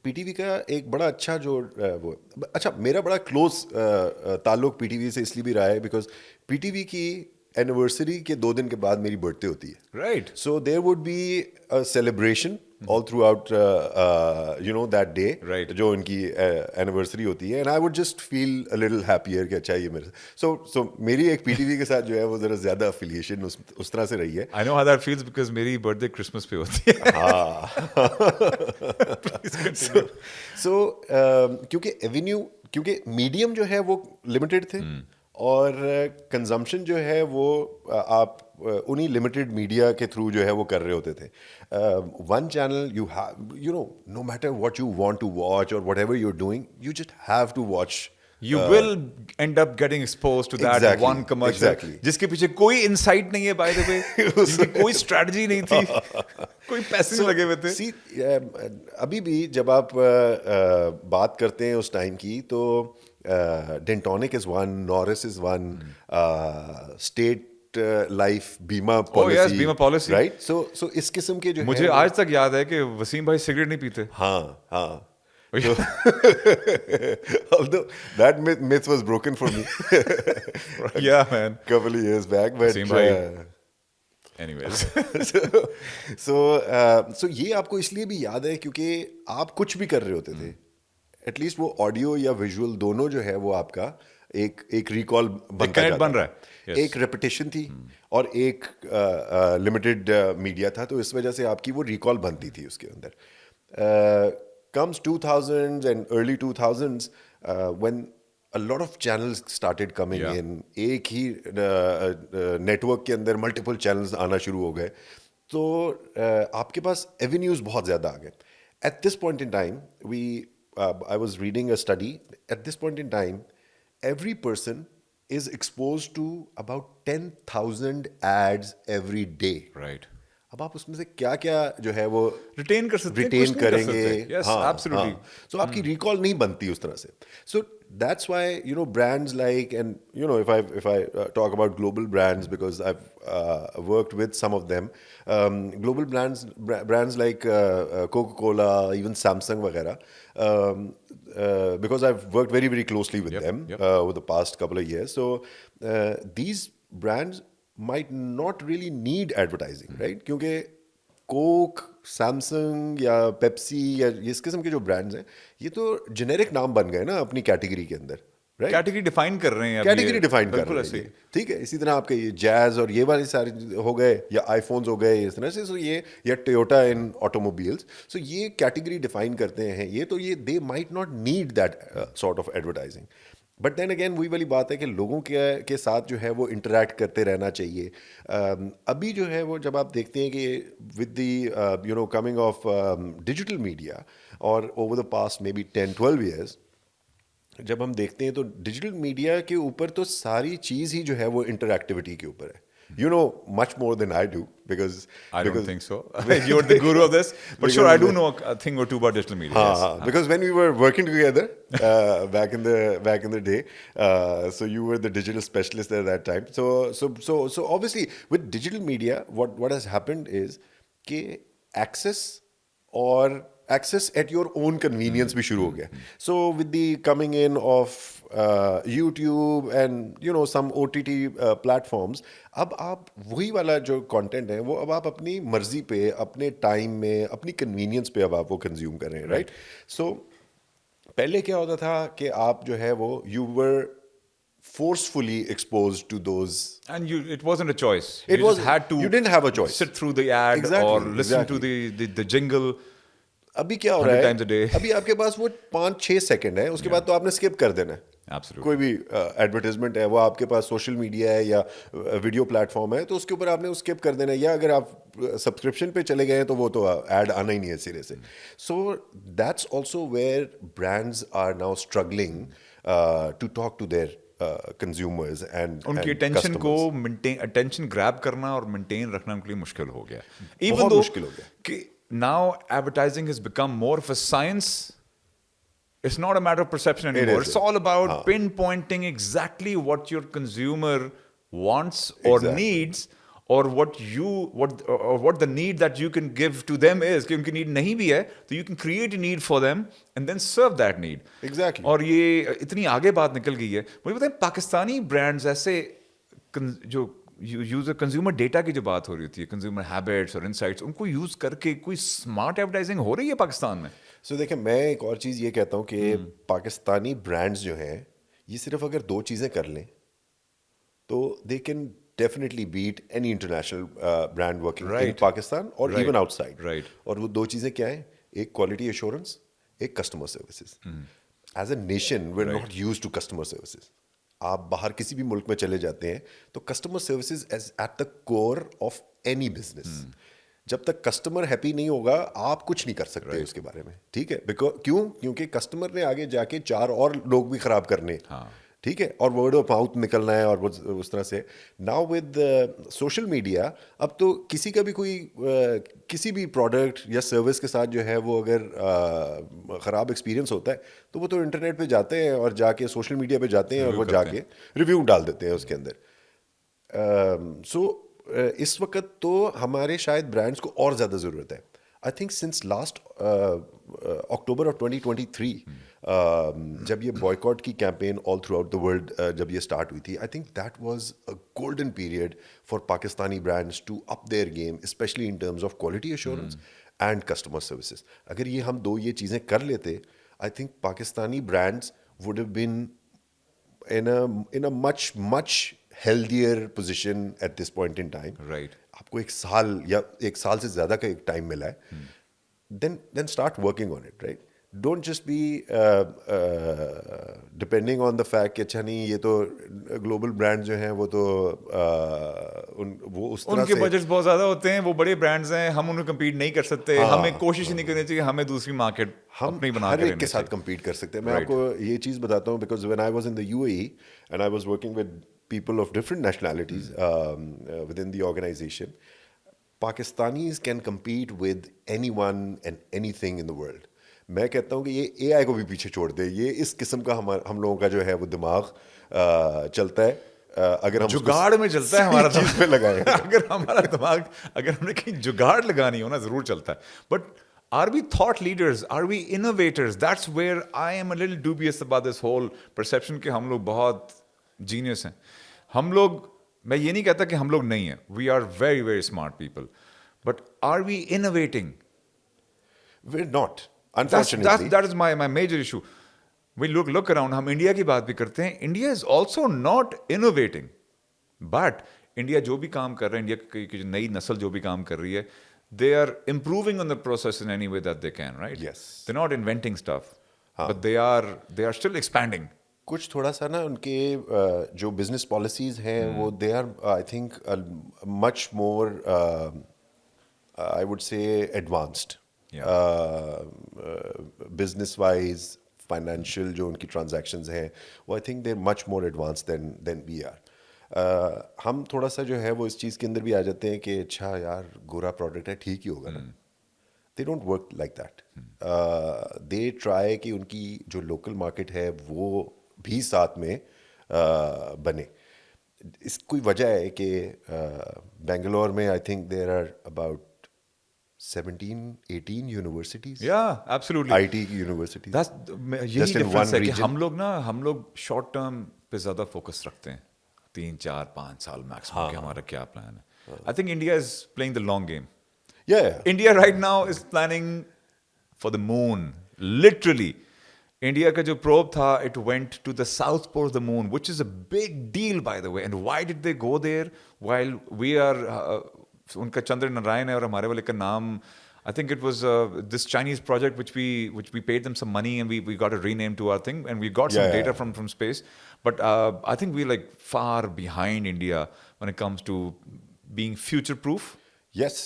S1: पीटीवी का एक बड़ा अच्छा जो वो अच्छा मेरा बड़ा क्लोज ताल्लुक पीटीवी से इसलिए भी रहा है बिकॉज पीटीवी की एनिवर्सरी के 2 दिन के बाद मेरी बर्थडे होती है.
S2: Right.
S1: So there would be a celebration all throughout, that day.
S2: Right.
S1: जो उनकी एनिवर्सरी होती है, and I would just feel a little happier कि अच्छा ये मेरे. So मेरी एक PTV के साथ जो है वो जरा ज्यादा affiliation उस तरह से रही है.
S2: I know how that feels because मेरी birthday Christmas पे होती है.
S1: क्योंकि मीडियम जो है वो लिमिटेड थे और कंजम्पशन जो है वो आप उन्हीं लिमिटेड मीडिया के थ्रू जो है वो कर रहे होते थे. One channel you have no matter what you want to watch और whatever you are doing you just have to watch.
S2: You will end up getting exposed to that
S1: Exactly,
S2: one commercial
S1: exactly.
S2: जिसके पीछे कोई insight नहीं है by the way, जिसकी कोई strategy नहीं थी, कोई पैसे नहीं लगे हुए थे.
S1: See, अभी भी जब आप बात करते हैं उस टाइम की तो Dentonic is one, Norris is one, State Life बीमा पॉलिसी.
S2: yes, बीमा policy.
S1: राइट. सो इस किस्म के जो
S2: मुझे
S1: है
S2: आज तक याद है कि वसीम भाई सिगरेट नहीं पीते.
S1: हाँ. So, although that myth was broken for me
S2: Yeah, man.
S1: couple of years back, but
S2: Wasim bhai. Anyways.
S1: so ये आपको इसलिए भी याद है क्योंकि आप कुछ भी कर रहे होते थे, एटलीस्ट वो ऑडियो या विजुअल दोनों जो है वो आपका एक रिकॉल बनता
S2: connect
S1: जाता
S2: बन रहा है. Yes.
S1: एक रेपिटेशन थी और एक लिमिटेड मीडिया था, तो इस वजह से आपकी वो रिकॉल बनती थी उसके अंदर. Comes 2000s and early 2000s when a lot of channels started coming
S2: Yeah.
S1: in. एक ही नेटवर्क के अंदर मल्टीपल चैनल्स आना शुरू हो गए, तो आपके पास एवेन्यूज बहुत ज़्यादा आ गए. At this point in time, I was reading a study. At this point in time, every person is exposed to about 10,000 ads every day.
S2: Right.
S1: अब आप उसमें से क्या क्या जो है वो
S2: Retain कर सकते हैं,
S1: रिटेन
S2: कुछ नहीं कर
S1: करेंगे.
S2: सकते. Yes, absolutely.
S1: So आपकी रिकॉल नहीं बनती उस तरह से. So that's why brands like, and if I talk about global brands because I've worked with some of them, global brands like Coca-Cola, even Samsung वगैरह, because I've worked very very closely with them over the past couple of years. So these brands might not really need advertising, right? क्योंकि Coke, Samsung या Pepsi या इस किस्म के जो brands हैं, ये तो जेनेरिक नाम बन गए ना अपनी कैटेगरी के अंदर, राइट?
S2: कैटेगरी डिफाइन कर रहे हैं.
S1: कैटेगरी डिफाइन कर रहे हैं, ठीक है. इसी तरह आपके ये जैज और ये वाले सारे हो गए या आईफोन्स हो गए इस तरह से. सो ये या टोयोटा इन ऑटोमोबाइल्स, सो ये कैटेगरी डिफाइन करते हैं. ये तो ये they might not need that sort of advertising. But then again वही वाली बात है कि लोगों के साथ जो है वो इंटरेक्ट करते रहना चाहिए. अभी जो है वो जब आप देखते हैं कि with the coming of digital media और over the past may be 10-12 years, जब हम देखते हैं तो डिजिटल मीडिया के ऊपर तो सारी चीज़ ही जो है वो इंटरएक्टिविटी के ऊपर है. You know much more than I do because
S2: I don't think so. You're the guru of this, but sure, I do know a thing or two about digital media. Yes.
S1: Because when we were working together back in the day, so you were the digital specialist at that time. So obviously with digital media, what has happened is कि access at your own convenience भी शुरू हो गया. So with the coming in of YouTube and some OTT platforms, अब आप वही वाला जो कंटेंट है वो अब आप अपनी मर्जी पे, अपने टाइम में, अपनी कन्वीनियंस पे अब आप वो कंज्यूम कर रहे हैं, राइट? सो पहले क्या होता था कि आप जो है वो you were forcefully exposed to those.
S2: And it wasn't a choice.
S1: It
S2: You
S1: was
S2: just had to.
S1: You didn't have a choice.
S2: Sit through the ad
S1: Exactly,
S2: or listen to the jingle.
S1: अभी क्या हो रहा
S2: 100
S1: है,
S2: times a day.
S1: अभी आपके पास वो 5-6 second है, उसके बाद तो आपने स्किप कर देना है.
S2: Absolutely.
S1: कोई भी एडवर्टाइजमेंट है वो आपके पास सोशल मीडिया है या वीडियो प्लेटफॉर्म है तो उसके ऊपर आपने स्किप कर देना है, या अगर आप सब्सक्रिप्शन पे चले गए हैं तो वो तो ऐड आना ही नहीं है सिरे से. So that's also where brands are now struggling to talk to their consumers and
S2: उनकी अटेंशन को अटेंशन ग्रैब करना और मेंटेन रखना उनके लिए मुश्किल हो गया.
S1: बहुत मुश्किल हो गया
S2: कि now advertising has become more of a science. It's not a matter of perception anymore. It's all about pinpointing exactly what your consumer wants or needs, or what the need that you can give to them is. कि उनकी need नहीं भी है तो you can create a need for them and then serve that need.
S1: Exactly.
S2: और ये इतनी आगे बात निकल गई है. मुझे बताएं पाकिस्तानी ब्रांड्स ऐसे जो यूजर कंज्यूमर डेटा की जो बात हो रही होती है, कंज्यूमर हैबिट्स और इनसाइट्स, उनको यूज करके कोई स्मार्ट एडवर्टाइजिंग हो रही है पाकिस्तान में?
S1: सो देखिए, मैं एक और चीज़ ये कहता हूँ कि पाकिस्तानी ब्रांड्स जो हैं, ये सिर्फ अगर दो चीज़ें कर लें तो they can definitely beat any international brand working in
S2: Right.
S1: Pakistan और
S2: Right.
S1: Even outside.
S2: Right.
S1: और वो दो चीज़ें क्या हैं? एक क्वालिटी एश्योरेंस, एक customer services. As a nation we are
S2: Right.
S1: Not used to customer services. आप बाहर किसी भी मुल्क में चले जाते हैं तो customer services as at the core of any business. जब तक कस्टमर हैप्पी नहीं होगा आप कुछ नहीं कर सकते उसके बारे में, ठीक है? बिकॉज क्योंकि कस्टमर ने आगे जाके चार और लोग भी खराब करने, ठीक है, और वर्ड ऑफ माउथ निकलना है और वो उस तरह से। नाउ विद सोशल मीडिया अब तो किसी का भी कोई किसी भी प्रोडक्ट या सर्विस के साथ जो है वो अगर ख़राब एक्सपीरियंस होता है तो वो तो इंटरनेट पे जाते हैं और जाके सोशल मीडिया पे जाते हैं और
S2: Review
S1: वो
S2: करते
S1: जाके रिव्यू डाल देते हैं उसके अंदर। सो इस वक्त तो हमारे शायद ब्रांड्स को और ज़्यादा ज़रूरत है। I think since last October of 2023 जब ये बॉयकॉट की campaign all throughout the world जब ये स्टार्ट हुई थी, I think that was a golden period for Pakistani brands to up their game, specially in terms of quality assurance and customer services. अगर ये हम दो ये चीज़ें कर लेते, I think Pakistani brands would have been in a much healthier position at this point in time.
S2: Right.
S1: आपको एक साल या एक साल से ज़्यादा का एक टाइम मिला है, then start working on it, right? Don't just be depending on the fact कि अच्छा नहीं, ये तो ग्लोबल ब्रांड जो हैं वो तो वो उस तरह
S2: उनके
S1: से
S2: बजट्स बहुत ज्यादा होते हैं, वो बड़े ब्रांड्स हैं, हम उन्हें कम्पीट नहीं कर सकते। हमें कोशिश ही नहीं करनी चाहिए, हमें दूसरी मार्केट
S1: हम
S2: अपनी बना
S1: हर
S2: के
S1: एक के
S2: लेनी
S1: साथ
S2: चाहिए।
S1: compete कर सकते हैं। मैं
S2: Right.
S1: आपको ये चीज़ बताता हूँ because when I was in the UAE and I was working with people of different nationalities within the organization, Pakistanis can compete with anyone and anything in the world. मैं कहता हूँ कि ये एआई को भी पीछे छोड़ दे, ये इस किस्म का हम लोगों का जो है वो दिमाग चलता है। अगर हम
S2: जुगाड़ में चलता है हमारा
S1: चीज़ पे लगाएं।
S2: अगर हमारा दिमाग, अगर हमने कहीं जुगाड़ लगानी हो ना, जरूर चलता है। But are we thought leaders, are we innovators? That's where I am a little dubious about this whole perception कि हम लोग बहुत जीनियस हैं। हम लोग, मैं ये नहीं कहता कि हम लोग नहीं हैं, we are very very smart people, but are we innovating?
S1: We're not, unfortunately.
S2: That is my major issue. We look around, हम इंडिया की बात भी करते हैं, India is also not innovating. But India जो भी काम कर रहा है, इंडिया की जो नई नस्ल जो भी काम कर रही है, they are improving on the process in any way that they can, right?
S1: Yes.
S2: They're not inventing stuff, but they are still expanding.
S1: कुछ थोड़ा सा ना उनके जो बिजनेस पॉलिसीज हैं वो they are I think much more I would say advanced business wise. Financial जो उनकी ट्रांजैक्शंस हैं वो I think they are much more advance than we are. हम थोड़ा सा जो है वो इस चीज़ के अंदर भी आ जाते हैं कि अच्छा यार गोरा प्रोडक्ट है, ठीक ही होगा ना। They don't work like that. They try कि उनकी जो लोकल मार्केट है वो भी साथ में बने। इस कोई वजह है कि बेंगलोर में I think there are about 17-18 universities,
S2: Yeah, absolutely.
S1: IT की यूनिवर्सिटीज,
S2: यही
S1: Just in
S2: डिफरेंस
S1: one
S2: है कि
S1: region.
S2: हम लोग शॉर्ट टर्म पे ज्यादा फोकस रखते हैं, 3-4-5 साल मैक्सिमम कि हमारा क्या प्लान है। I think India is playing the long game.
S1: yeah.
S2: India right now is planning for the moon. Literally. India का जो probe था, it went to the south pole of the moon, which is a big deal, by the way. And why did they go there while we are उनका चंद्र नारायण है और हमारे वाले का नाम, I think it was this Chinese project which we paid them some money and we got a rename to our thing and we got some
S1: Yeah,
S2: data
S1: yeah.
S2: from space. But I think we're like far behind India when it comes to being future proof.
S1: Yes,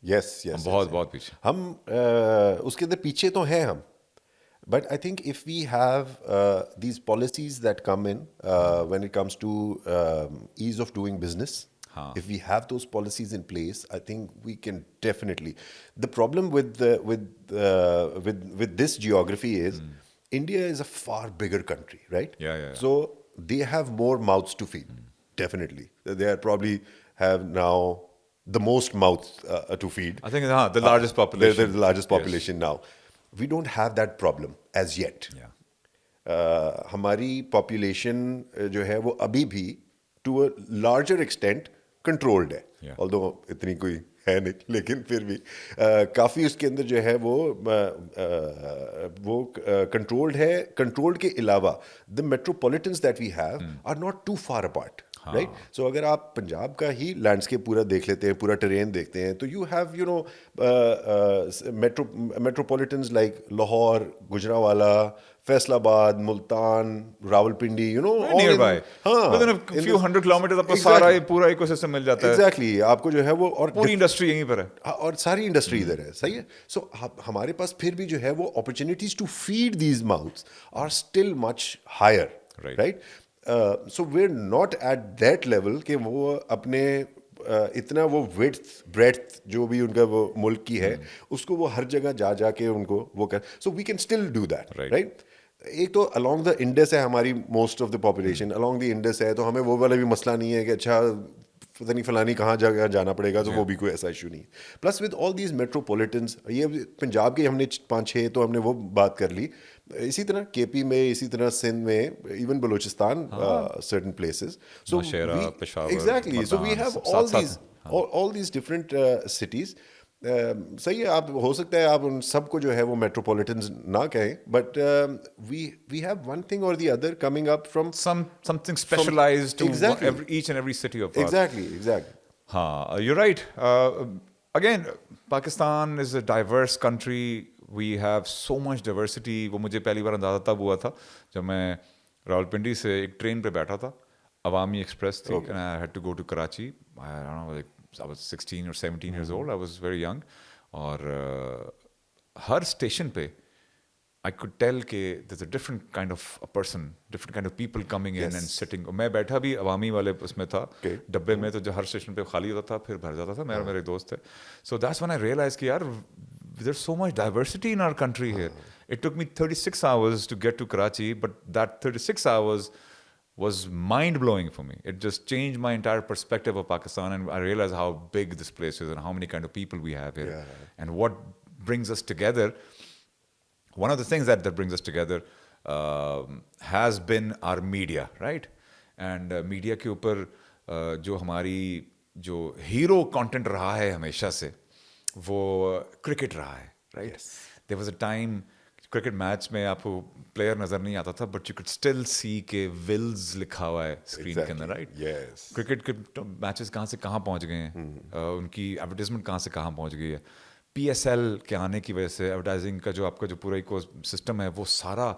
S1: yes, yes.
S2: बहुत
S1: yes.
S2: बहुत पीछे।
S1: हम उसके अंदर पीछे तो हैं हम, but I think if we have these policies that come in when it comes to ease of doing business, if we have those policies in place, I think we can definitely. The problem with this geography is India is a far bigger country, right?
S2: Yeah.
S1: So they have more mouths to feed. Definitely, they are probably have now the most mouths to feed.
S2: I think the largest population.
S1: They're the largest
S2: Yes.
S1: population now. We don't have that problem as yet.
S2: Yeah.
S1: हमारी population जो है वो अभी भी to a larger extent controlled है,
S2: Yeah.
S1: Although इतनी कोई है नहीं, लेकिन फिर भी काफ़ी उसके अंदर जो है वो कंट्रोल्ड है. कंट्रोल्ड के अलावा the metropolitans that we have are not too far apart, right. So अगर आप पंजाब का ही लैंडस्केप पूरा देख लेते हैं, पूरा टेरेन देखते हैं, तो you have you know metropolitans like Lahore, Gujranwala, Faisalabad, Multan, Rawalpindi, you know, all
S2: nearby.
S1: हाँ,
S2: Within a
S1: in
S2: few
S1: this-
S2: hundred kilometers आपको
S1: Exactly.
S2: सारा ये पूरा इकोसिस्टम मिल जाता है.
S1: Exactly. आपको जो है वो और
S2: पूरी इंडस्ट्री यहीं पर है.
S1: और सारी इंडस्ट्री इधर है, सही है. सो हमारे पास फिर भी जो है वो opportunities to feed these mouths are still much higher,
S2: Right.
S1: Right. So we are not at that level कि वो अपने इतना वो विड्थ ब्रेड्थ जो भी उनका वो मुल्क की है उसको वो हर जगह जा जाके उनको वो कर. So we can still do that,
S2: Right.
S1: Right. एक तो अलॉन्ग द इंडस है हमारी most of the population along the Indus है, तो हमें वो वाला भी मसला नहीं है कि अच्छा पता नहीं फलानी कहाँ जगह जाना पड़ेगा, तो वो भी कोई ऐसा इशू नहीं है. प्लस विद ऑल दीज मेट्रोपॉलिटन्स, ये पंजाब के हमने 5-6 तो हमने वो बात कर ली, इसी तरह केपी में, इसी तरह सिंध में, even Balochistan, certain places. So
S2: Nowshera, Peshawar,
S1: exactly, so we
S2: Mardan,
S1: have
S2: साथ-साथ,
S1: all these different cities. सही है, आप हो सकता है आप उन सबको जो है वो मेट्रोपॉलिटन्स ना कहें, but we have one thing और the other coming up from
S2: Something specialized to
S1: Exactly.
S2: each and every city of ours.
S1: Exactly.
S2: हाँ, you're right. Again, Pakistan is a diverse country. We have so much diversity. वो मुझे पहली बार अंदाजा तब हुआ था जब मैं रावलपिंडी से एक ट्रेन पे बैठा था, अवामी एक्सप्रेस थी, and I had to go to Karachi. I don't know, like I was 16 or 17 years old. I was very young. और हर स्टेशन पे I could tell कि there's a different kind of a person, different kind of people coming in and sitting. मैं बैठा भी अवामी वाले उसमें था, डब्बे में, तो जो हर स्टेशन पे खाली होता था फिर भर जाता था. मेरा मेरे दोस्त थे. So that's when I realized कि यार there's so much diversity in our country here. It took me 36 hours to get to Karachi, but that 36 hours was mind-blowing for me. It just changed my entire perspective of Pakistan, and I realized how big this place is and how many kind of people we have here, and what brings us together. One of the things that brings us together has been our media, right? And media के ऊपर जो हमारी जो hero content रहा है हमेशा से, वो cricket रहा है, right?
S1: Yes.
S2: There was a time cricket match में आपको प्लेयर नजर नहीं आता था, but you could still see के विल्स लिखा हुआ है स्क्रीन के अंदर, राइट?
S1: Yes.
S2: क्रिकेट के मैचेस कहाँ से कहाँ पहुँच गए हैं, उनकी एडवर्टाइजमेंट कहाँ से कहाँ पहुँच गई है. PSL के आने की वजह से एडवर्टाइजिंग का जो आपका जो पूरा इको सिस्टम है वो सारा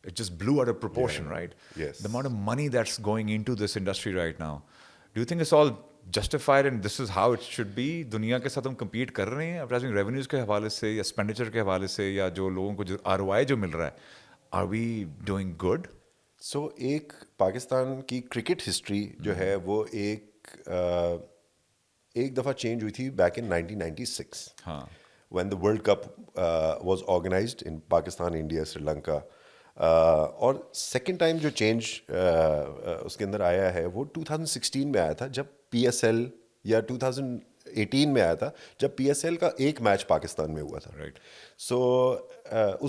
S2: it just blew out of proportion, right?
S1: Yes.
S2: The amount of money that's going into this industry right now. Do you think it's all justified and this is how it should be? दुनिया के साथ हम compete कर रहे हैं advertising revenues के हवाले से या एक्सपेंडिचर के हवाले से, या जो लोगों को जो ROI जो मिल रहा है, are we doing good?
S1: सो एक पाकिस्तान की क्रिकेट हिस्ट्री जो है वो एक दफ़ा चेंज हुई थी बैक इन 1996,
S2: हाँ.
S1: when the World Cup was organized in Pakistan, India, Sri Lanka. और सेकेंड टाइम जो चेंज उसके अंदर आया है वो 2016 में आया था, जब PSL, या 2018 में आया था जब PSL का एक मैच पाकिस्तान में हुआ था,
S2: Right.
S1: सो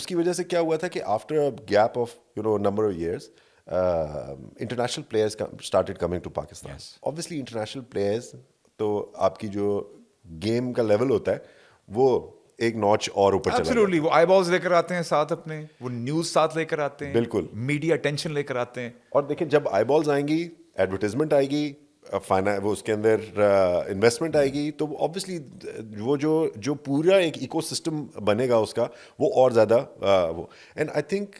S1: उसकी वजह से क्या हुआ था कि after a gap of number of years international players started coming to Pakistan. Obviously international players तो आपकी जो गेम का लेवल होता है वो एक नॉच और ऊपर चला गया.
S2: Absolutely. वो eyeballs लेकर आते हैं साथ अपने, वो न्यूज़ साथ लेकर आते हैं,
S1: बिल्कुल.
S2: मीडिया अटेंशन लेकर आते हैं.
S1: और देखिए जब आईबॉल्स आएंगी, एडवर्टाइजमेंट आएगी, वो उसके अंदर इन्वेस्टमेंट आएगी, तो ऑब्वियसली वो जो पूरा एक इकोसिस्टम बनेगा उसका वो और ज़्यादा वो. एंड आई थिंक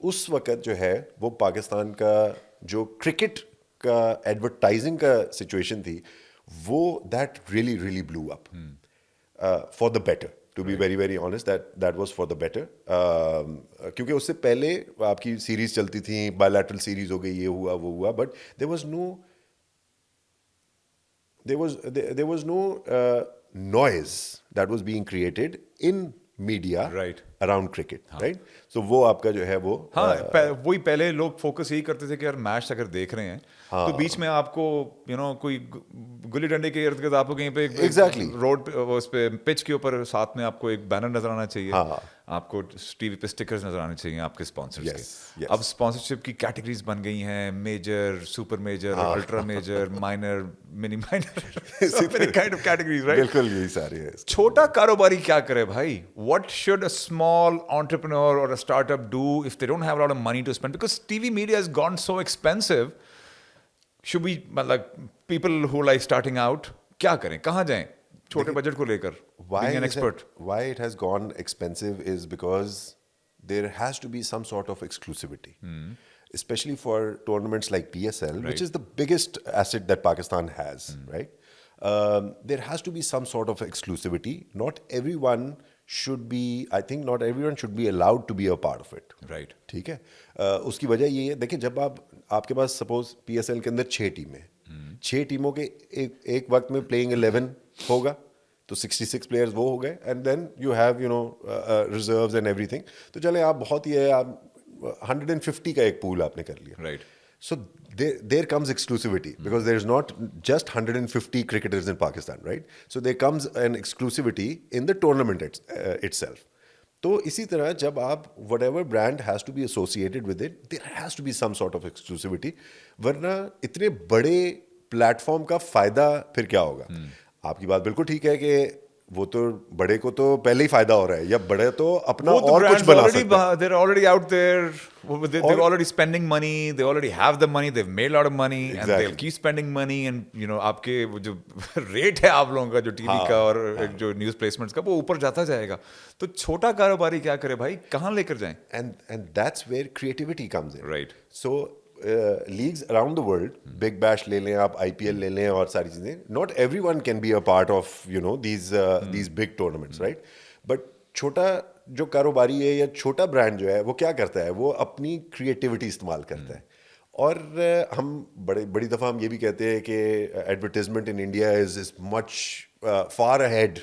S1: उस वक्त जो है वो पाकिस्तान का जो क्रिकेट का एडवर्टाइजिंग का सिचुएशन थी वो that really really blew up for the better. To be very very honest, that was for the better. क्योंकि उससे पहले आपकी सीरीज चलती थी, बायलैटरल सीरीज हो गई, ये हुआ वो हुआ, but there was no noise that was being created in media
S2: Right.
S1: around cricket, right? So वो आपका जो है वो
S2: हाँ, वही पहले लोग फोकस यही करते थे कि यार मैच अगर देख रहे हैं तो बीच में आपको कोई गुल्ली डंडे के इर्द गिर्द आपको कहीं पे
S1: Exactly.
S2: रोड पे उस पे पिच के ऊपर साथ में आपको एक बैनर नजर आना चाहिए. आपको टीवी पे स्टिकर्स नजर आने चाहिए आपके स्पॉन्सर्स
S1: Yes,
S2: के।
S1: yes.
S2: अब स्पॉन्सरशिप की कैटेगरीज बन गई हैं, major, super major, ultra major, minor, mini minor, so many kind of categories, right?
S1: बिल्कुल यही सारे है।
S2: छोटा कारोबारी क्या करे भाई? What should a small entrepreneur or a startup do if they don't have a lot of money to spend? Because TV media has gone so expensive. Should we, like, people who like starting out, क्या करें? कहाँ जाएं? छोटे budget को लेकर, being an expert.
S1: Why it has gone expensive is because there has to be some sort of exclusivity, especially for tournaments like PSL,
S2: Right.
S1: which is the biggest asset that Pakistan has, right? There has to be some sort of exclusivity. Not everyone should be, I think not everyone should be allowed to be a part of it.
S2: Right.
S1: ठीक है, उसकी वजह ये है, देखिए जब आपके पास suppose PSL के अंदर 6 टीमें, 6 टीमों के एक वक्त में प्लेइंग 11 होगा, तो 66 प्लेयर्स वो हो गए, and then you have reserves and everything, तो चले आप बहुत ही है, आप 150 का एक पूल आपने कर लिया,
S2: Right.
S1: so there comes exclusivity because there is not just 150 cricketers in Pakistan, right? So there comes an exclusivity in the tournament itself. तो इसी तरह जब आप whatever brand has to be associated with it, there has to be some sort of exclusivity, वरना इतने बड़े platform का फायदा फिर क्या होगा? आपकी बात बिल्कुल ठीक है कि वो तो बड़े को तो पहले ही फायदा हो रहा है, या बड़े तो अपना और कुछ बना सकते हैं।
S2: They're already out there. They're already spending money. They already have the money. They've made a lot of money, and
S1: Exactly.
S2: they'll keep spending money. And आपके वो जो रेट है आप लोगों का जो टीवी का और जो न्यूज प्लेसमेंट्स का, वो ऊपर जाता जाएगा। तो छोटा कारोबारी क्या करे भाई? कहाँ लेकर जाएं?
S1: And that's where creativity comes in.
S2: Right.
S1: So leagues around the world, Big Bash ले लें आप, IPL ले लें और सारी चीजें, not everyone can be a part of these big tournaments, right? But छोटा जो कारोबारी है या छोटा ब्रांड जो है वो क्या करता है, वो अपनी क्रिएटिविटी इस्तेमाल करता है। और हम बड़ी दफ़ा हम ये भी कहते हैं कि advertisement in India is much far ahead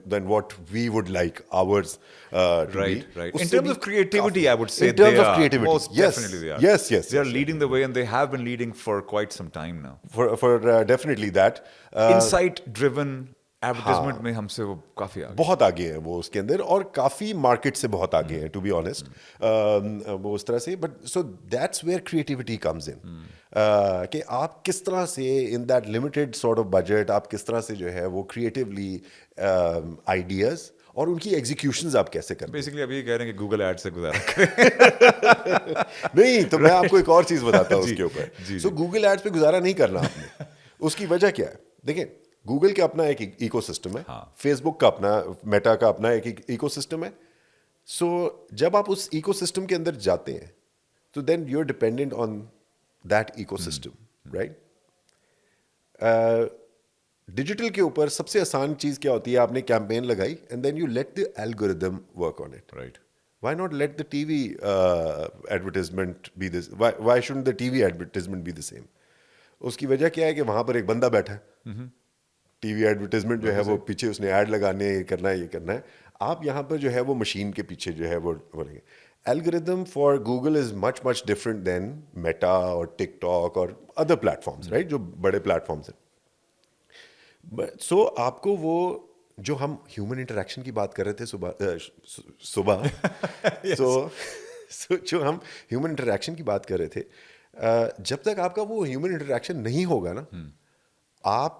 S1: than what we would like ours to
S2: Right,
S1: be.
S2: right. In
S1: उससे
S2: terms
S1: भी
S2: of creativity,
S1: काफी-
S2: I would say
S1: in terms
S2: they
S1: of
S2: are.
S1: creativity,
S2: Most
S1: yes,
S2: definitely they are.
S1: yes,
S2: They are leading the way, and they have been leading for quite some time now.
S1: for definitely that.
S2: Insight-driven advertisement में हमसे वो काफी आगे।
S1: बहुत आगे हैं वो उसके अंदर, और काफ़ी मार्केट से बहुत आगे हैं, टू बी ऑनेस्ट, वो उस तरह से। But so that's where creativity comes in, कि आप किस तरह से in that limited sort of budget आप किस तरह से जो है वो क्रिएटिवली आइडियाज और उनकी एग्जीक्यूशंस आप कैसे करते
S2: बेसिकली अभी कह रहे हैं कि गूगल एड से गुजारा करें।
S1: नहीं, तो मैं आपको एक और चीज़ बताता हूँ उसके
S2: जी,
S1: ऊपर। सो गूगल एड्स पे गुजारा नहीं करना आपने। उसकी वजह क्या है? देखिए, गूगल का अपना एक इकोसिस्टम है, फेसबुक का अपना, मेटा का अपना एक इकोसिस्टम है। सो जब आप उस इकोसिस्टम के अंदर जाते हैं तो then you are dependent on that ecosystem, right? Digital के ऊपर सबसे आसान चीज़ क्या होती है? आपने कैंपेन लगाई and then you let the algorithm work on it,
S2: right?
S1: Why not let the TV advertisement be this? Why shouldn't the TV advertisement be the same? उसकी वजह क्या है कि वहाँ पर एक बंदा बैठा है, टीवी एडवर्टाइजमेंट जो है वो पीछे उसने ऐड लगाने, ये करना है, ये करना है। आप यहाँ पर जो है वो मशीन के पीछे जो है वो बोलेंगे। Algorithm for Google is much different than Meta और टिकटॉक और अदर प्लेटफॉर्म्स, राइट, जो बड़े प्लेटफॉर्म्स हैं। सो आपको वो जो हम ह्यूमन इंटरेक्शन की बात कर रहे थे सुबह सो जो हम ह्यूमन इंटरेक्शन की बात कर रहे थे, जब तक आपका वो ह्यूमन इंटरेक्शन नहीं होगा ना, आप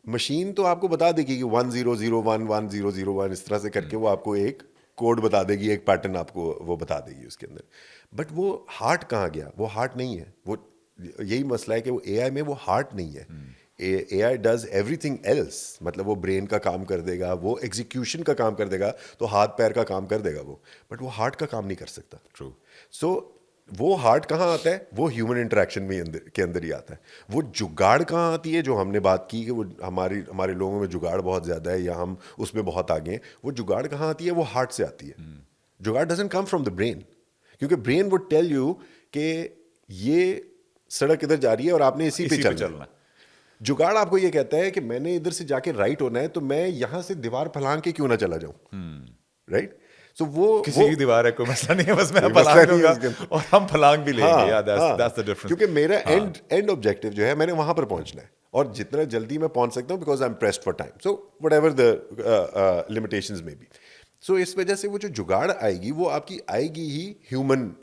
S1: मशीन तो आपको बता देगी कि 1001 1001 इस तरह से करके वो आपको एक कोड बता देगी, एक पैटर्न आपको वो बता देगी उसके अंदर। बट वो हार्ट कहाँ गया? वो हार्ट नहीं है। वो यही मसला है कि वो एआई में वो हार्ट नहीं है। एआई डज एवरीथिंग एल्स, मतलब वो ब्रेन का काम कर देगा, वो एग्जीक्यूशन का काम कर देगा, तो हाथ पैर का काम कर देगा वो, बट वो हार्ट का काम नहीं कर सकता।
S2: ट्रू।
S1: सो वो हार्ट कहाँ आता है? वो ह्यूमन इंटरेक्शन में के अंदर ही आता है। वो जुगाड़ कहाँ आती है? जो हमने बात की कि वो हमारे लोगों में जुगाड़ बहुत ज़्यादा है या हम उसमें बहुत आगे हैं, वो जुगाड़ कहाँ आती है? वो हार्ट से आती है। जुगाड़ doesn't come from the brain, क्योंकि ब्रेन वुड टेल यू कि ये सड़क इधर जा रही है और आपने इसी पे चलना है। जुगाड़ आपको ये कहता है कि मैंने इधर से जाके राइट होना है, तो मैं यहाँ से दीवार फलांग के क्यों ना चला जाऊँ, राइट? So वो
S2: किसी की दीवार है, कोई मसला नहीं है, बस मैं फलांग दूंगा और हम फलांग भी लेंगे। Yeah, that's the difference.
S1: क्योंकि मेरा एंड ऑब्जेक्टिव जो है, मैंने वहां पर पहुंचना है और जितना जल्दी मैं पहुंच सकता हूँ because I am pressed for time, so what ever the limitations में बी। सो इस वजह से वो जो जुगाड़ आएगी वो आपकी आएगी ही ह्यूमन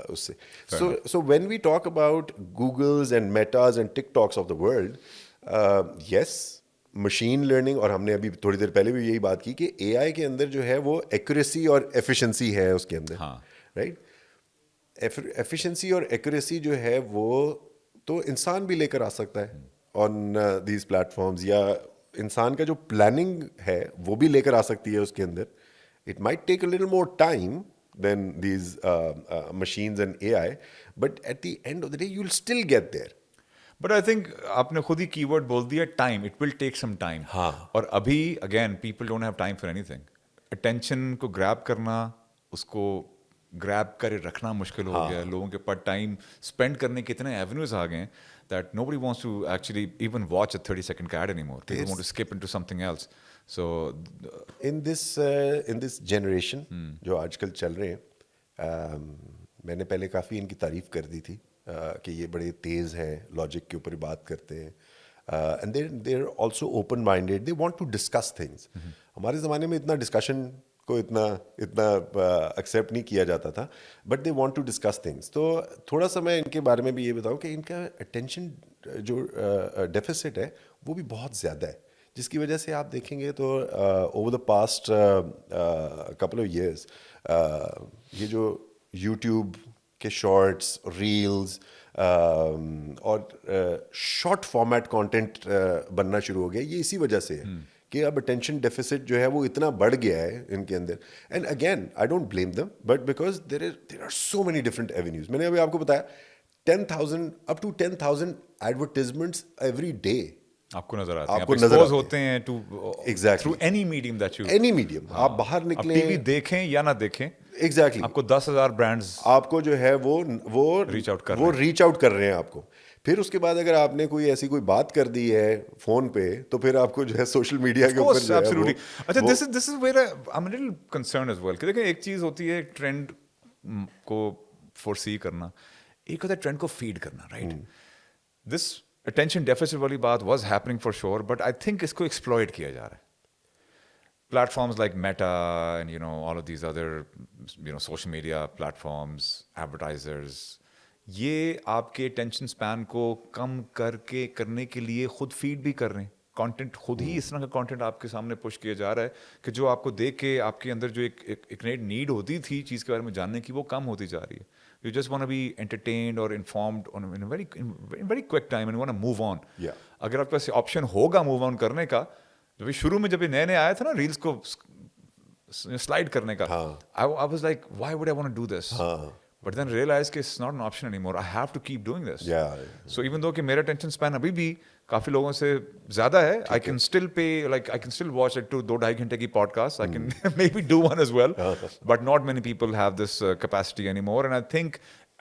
S1: उससे। So when we talk about Googles and Metas and TikToks of the world, yes machine learning, और हमने अभी थोड़ी देर पहले भी यही बात की कि एआई के अंदर जो है वो एक्यूरेसी और एफिशिएंसी है उसके अंदर, राइट? एफिशिएंसी और एक्यूरेसी जो है वो तो इंसान भी लेकर आ सकता है ऑन दीज प्लेटफॉर्म्स, या इंसान का जो प्लानिंग है वो भी लेकर आ सकती है उसके अंदर। It might take a little more time than these machines and AI, but at the end of the day you'll still get there.
S2: But I think आपने खुद ही कीवर्ड बोल दिया, time, it will take some time.
S1: हाँ।
S2: और अभी again people don't have time for anything. Attention को grab करना, उसको ग्रैब करे रखना मुश्किल हो गया है। लोगों के पास टाइम स्पेंड करने के इतने एवेन्यूज आ गए हैं that nobody wants to actually even watch a 30 second का ad anymore. They want to skip into something else. So
S1: in this generation जो आजकल चल रहे हैं, मैंने पहले काफ़ी इनकी तारीफ कर दी थी कि ये बड़े तेज़ हैं, लॉजिक के ऊपर बात करते हैं, and they're also open minded, they want to discuss things. हमारे ज़माने में इतना डिस्कशन को इतना एक्सेप्ट नहीं किया जाता था, but they want to discuss things. तो थोड़ा सा मैं इनके बारे में भी ये बताऊं कि इनका अटेंशन जो डेफिसिट है वो भी बहुत ज़्यादा है, जिसकी वजह से आप देखेंगे तो over the past couple of years ये जो यूट्यूब के शॉर्ट्स, रील्स और शॉर्ट फॉर्मेट कंटेंट बनना शुरू हो गया, ये इसी वजह से है कि अब अटेंशन डेफिसिट जो है वो इतना बढ़ गया है इनके अंदर। And again I don't blame them, but because there are so many different avenues. मैंने अभी आपको बताया 10,000 up to 10,000 advertisements every day
S2: आपको नजर आते हैं,
S1: आपको
S2: आप
S1: नजर
S2: expose
S1: आते
S2: होते हैं to
S1: Exactly.
S2: Through any medium that you,
S1: any medium, आप बाहर निकले,
S2: टीवी देखें या ना देखें,
S1: एग्जैक्टली
S2: आपको 10,000 ब्रांड्स
S1: आपको जो है वो
S2: Reach out कर
S1: वो
S2: रहे हैं।
S1: रीच आउट कर रहे हैं आपको। फिर उसके बाद अगर आपने कोई ऐसी कोई बात कर दी है फोन पे, तो फिर आपको जो है सोशल मीडिया के ऊपर जो है
S2: एब्सोल्युटली। अच्छा,
S1: वो-
S2: this is where I am a little concerned as well कि देखिए, एक चीज होती है ट्रेंड को फोरसी करना, एक होता है ट्रेंड को फीड करना, राइट? दिस अटेंशन डेफिसिट वाली बात was happening for sure, but I think इसको एक्सप्लॉइट किया जा रहा है। Platforms like Meta and all of these other social media platforms, advertisers, ये आपके टेंशन स्पैन को कम करने के लिए खुद फीड भी कर रहे हैं कंटेंट, खुद ही इस तरह का कंटेंट आपके सामने पुश किया जा रहा है कि जो आपको देख के आपके अंदर जो एक नीड होती थी चीज़ के बारे में जानने की, वो कम होती जा रही है। You just want to be entertained और informed on in very quick time and want to move on. अगर आपके पास ऑप्शन होगा मूव ऑन करने का, जब शुरू में जब ये नए आया था ना रील्स को स्लाइड करने का, I was like why would I want to do this, but then realise कि it's not an option anymore, I have to keep doing this. So even though कि मेरा अटेंशन स्पैन अभी भी काफी लोगों से ज्यादा है, I can still pay like I can still watch like 2-2.5 घंटे की podcast, I can maybe do one as well, but not many people have this capacity anymore. And I think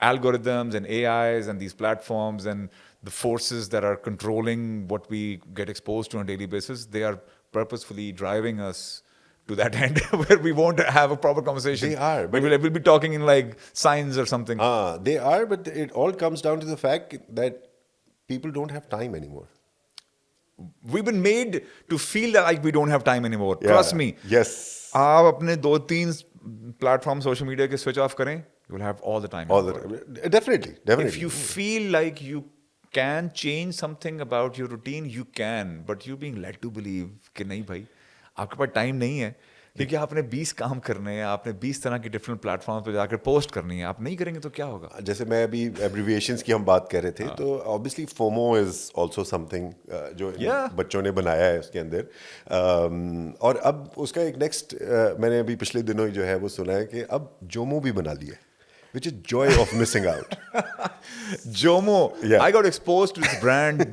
S2: algorithms and AIs and these platforms and the forces that are controlling what we get exposed to on a daily basis, they are purposefully driving us to that end where we won't have a proper conversation.
S1: They are, but
S2: we'll be talking in like signs or something.
S1: They are, but it all comes down to the fact that people don't have time anymore.
S2: We've been made to feel like we don't have time anymore. Trust me.
S1: Yes.
S2: आप अपने 2-3 platform social media के switch off करें, you will have all the time.
S1: All the time. Definitely.
S2: If you feel like you can change something about your routine, you can, but you're being led to believe कि नहीं भाई, आपके पास time नहीं है क्योंकि आपने 20 काम करने हैं, आपने 20 तरह के डिफरेंट प्लेटफॉर्म पे जाकर पोस्ट करनी है, आप नहीं करेंगे तो क्या होगा?
S1: जैसे मैं अभी एब्रिविएशंस की हम बात कर रहे थे, तो obviously FOMO is also something जो बच्चों ने बनाया है उसके अंदर, और अब उसका एक नेक्स्ट मैंने अभी पिछले दिनों जो है वो सुना है कि अब जोमो भी बना लिया है, which is joy of missing out.
S2: Jomo.
S1: Yeah.
S2: I got exposed to this brand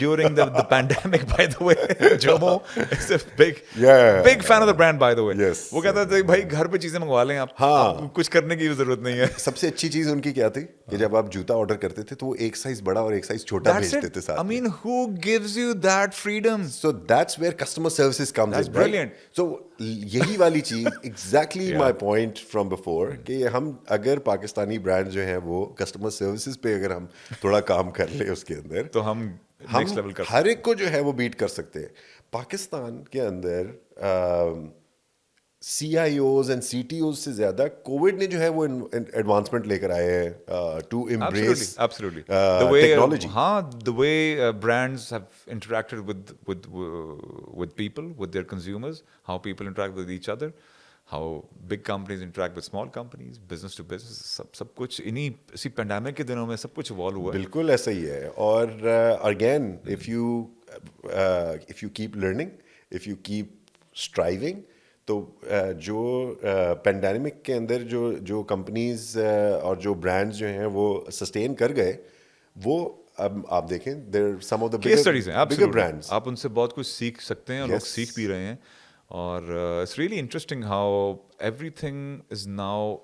S2: during the pandemic, by the way. Jomo is a big fan of the brand, by the way.
S1: Yes.
S2: वो कहता था भाई घर पे चीजें मंगवा लें आप, आपको कुछ करने की जरूरत नहीं है।
S1: सबसे अच्छी चीज उनकी क्या थी कि जब आप जूता ऑर्डर करते थे तो वो एक साइज बड़ा और एक साइज छोटा भेजते थे साथ
S2: I mean, who gives you that freedom?
S1: So that's where customer services comes
S2: That's
S1: in,
S2: brilliant.
S1: right? So यही वाली चीज exactly my point from before कि हम अगर पाकिस्तानी ब्रांड जो है वो कस्टमर सर्विसेज पे अगर हम थोड़ा काम कर ले उसके अंदर,
S2: तो हम नेक्स्ट लेवल कर
S1: हर एक को जो है वो बीट कर सकते हैं। पाकिस्तान के अंदर CIOs एंड CTOs से ज्यादा कोविड ने जो है वो एडवांसमेंट लेकर आए हैं to
S2: Absolutely,
S1: embrace
S2: absolutely. The way,
S1: technology.
S2: the way brands have interacted with people, with their consumers, how people interact with each other, how big companies interact with small companies, business to business, सब कुछ इन्हीं इसी pandemic के दिनों में सब कुछ evolve हुआ है।
S1: बिल्कुल ऐसा ही है। और again if you keep learning, if you keep striving, तो जो पेंडेमिक के अंदर जो कंपनीज और जो ब्रांड्स जो हैं वो सस्टेन कर गए, वो अब आप देखें there some of the
S2: case studies हैं,
S1: बिगर
S2: absolutely.
S1: ब्रांड्स।
S2: आप उनसे बहुत कुछ सीख सकते हैं और लोग
S1: Yes.
S2: सीख भी रहे हैं। और it's really interesting how everything is now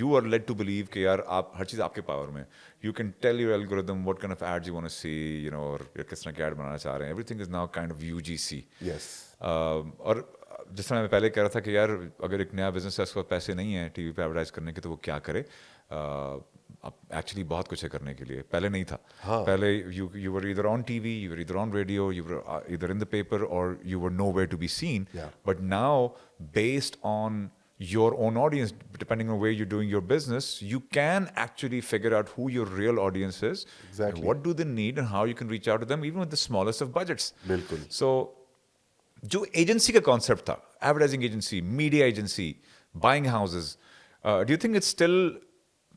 S2: you are led to believe कि यार आप हर चीज़ आपके पावर में, you can tell your algorithm what kind of ads you want to see, you know, और किस तरह के ऐड बनाना चाह रहे हैं। Everything is now kind of UGC।
S1: Yes.
S2: और जिस तरह मैं पहले कह रहा था कि यार अगर एक नया बिजनेस है, उसके पास पैसे नहीं है टीवी पे एडवर्टाइज करने के, तो वो क्या करे। अब एक्चुअली बहुत कुछ है करने के लिए, पहले नहीं था। पहले you were either on TV, you were either on radio, you were either in the paper, और you were nowhere to be seen. But now based on your own audience, depending on where you're doing your business, you can actually figure out who your real audience is,
S1: Exactly.
S2: what do they need, and how you can reach out to them, even with the smallest of budgets.
S1: बिल्कुल।
S2: So जो agency का concept था, advertising agency, media agency, buying houses, do you think it's still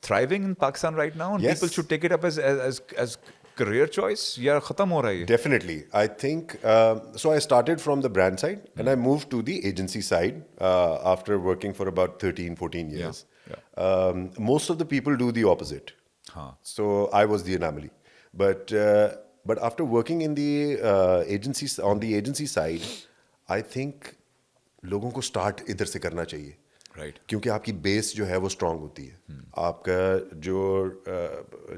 S2: thriving in Pakistan right now, and
S1: Yes.
S2: people should take it up as career choice, या खत्म हो रहा है ये?
S1: Definitely. I think so. I started from the brand side and I moved to the agency side after working for about 13, 14 years. Most of the people do the opposite. So I was the anomaly. But after working in the agencies on the agency side, I think लोगों को start इधर से करना चाहिए।
S2: Right.
S1: क्योंकि आपकी base जो है वो स्ट्रांग होती है। आपका जो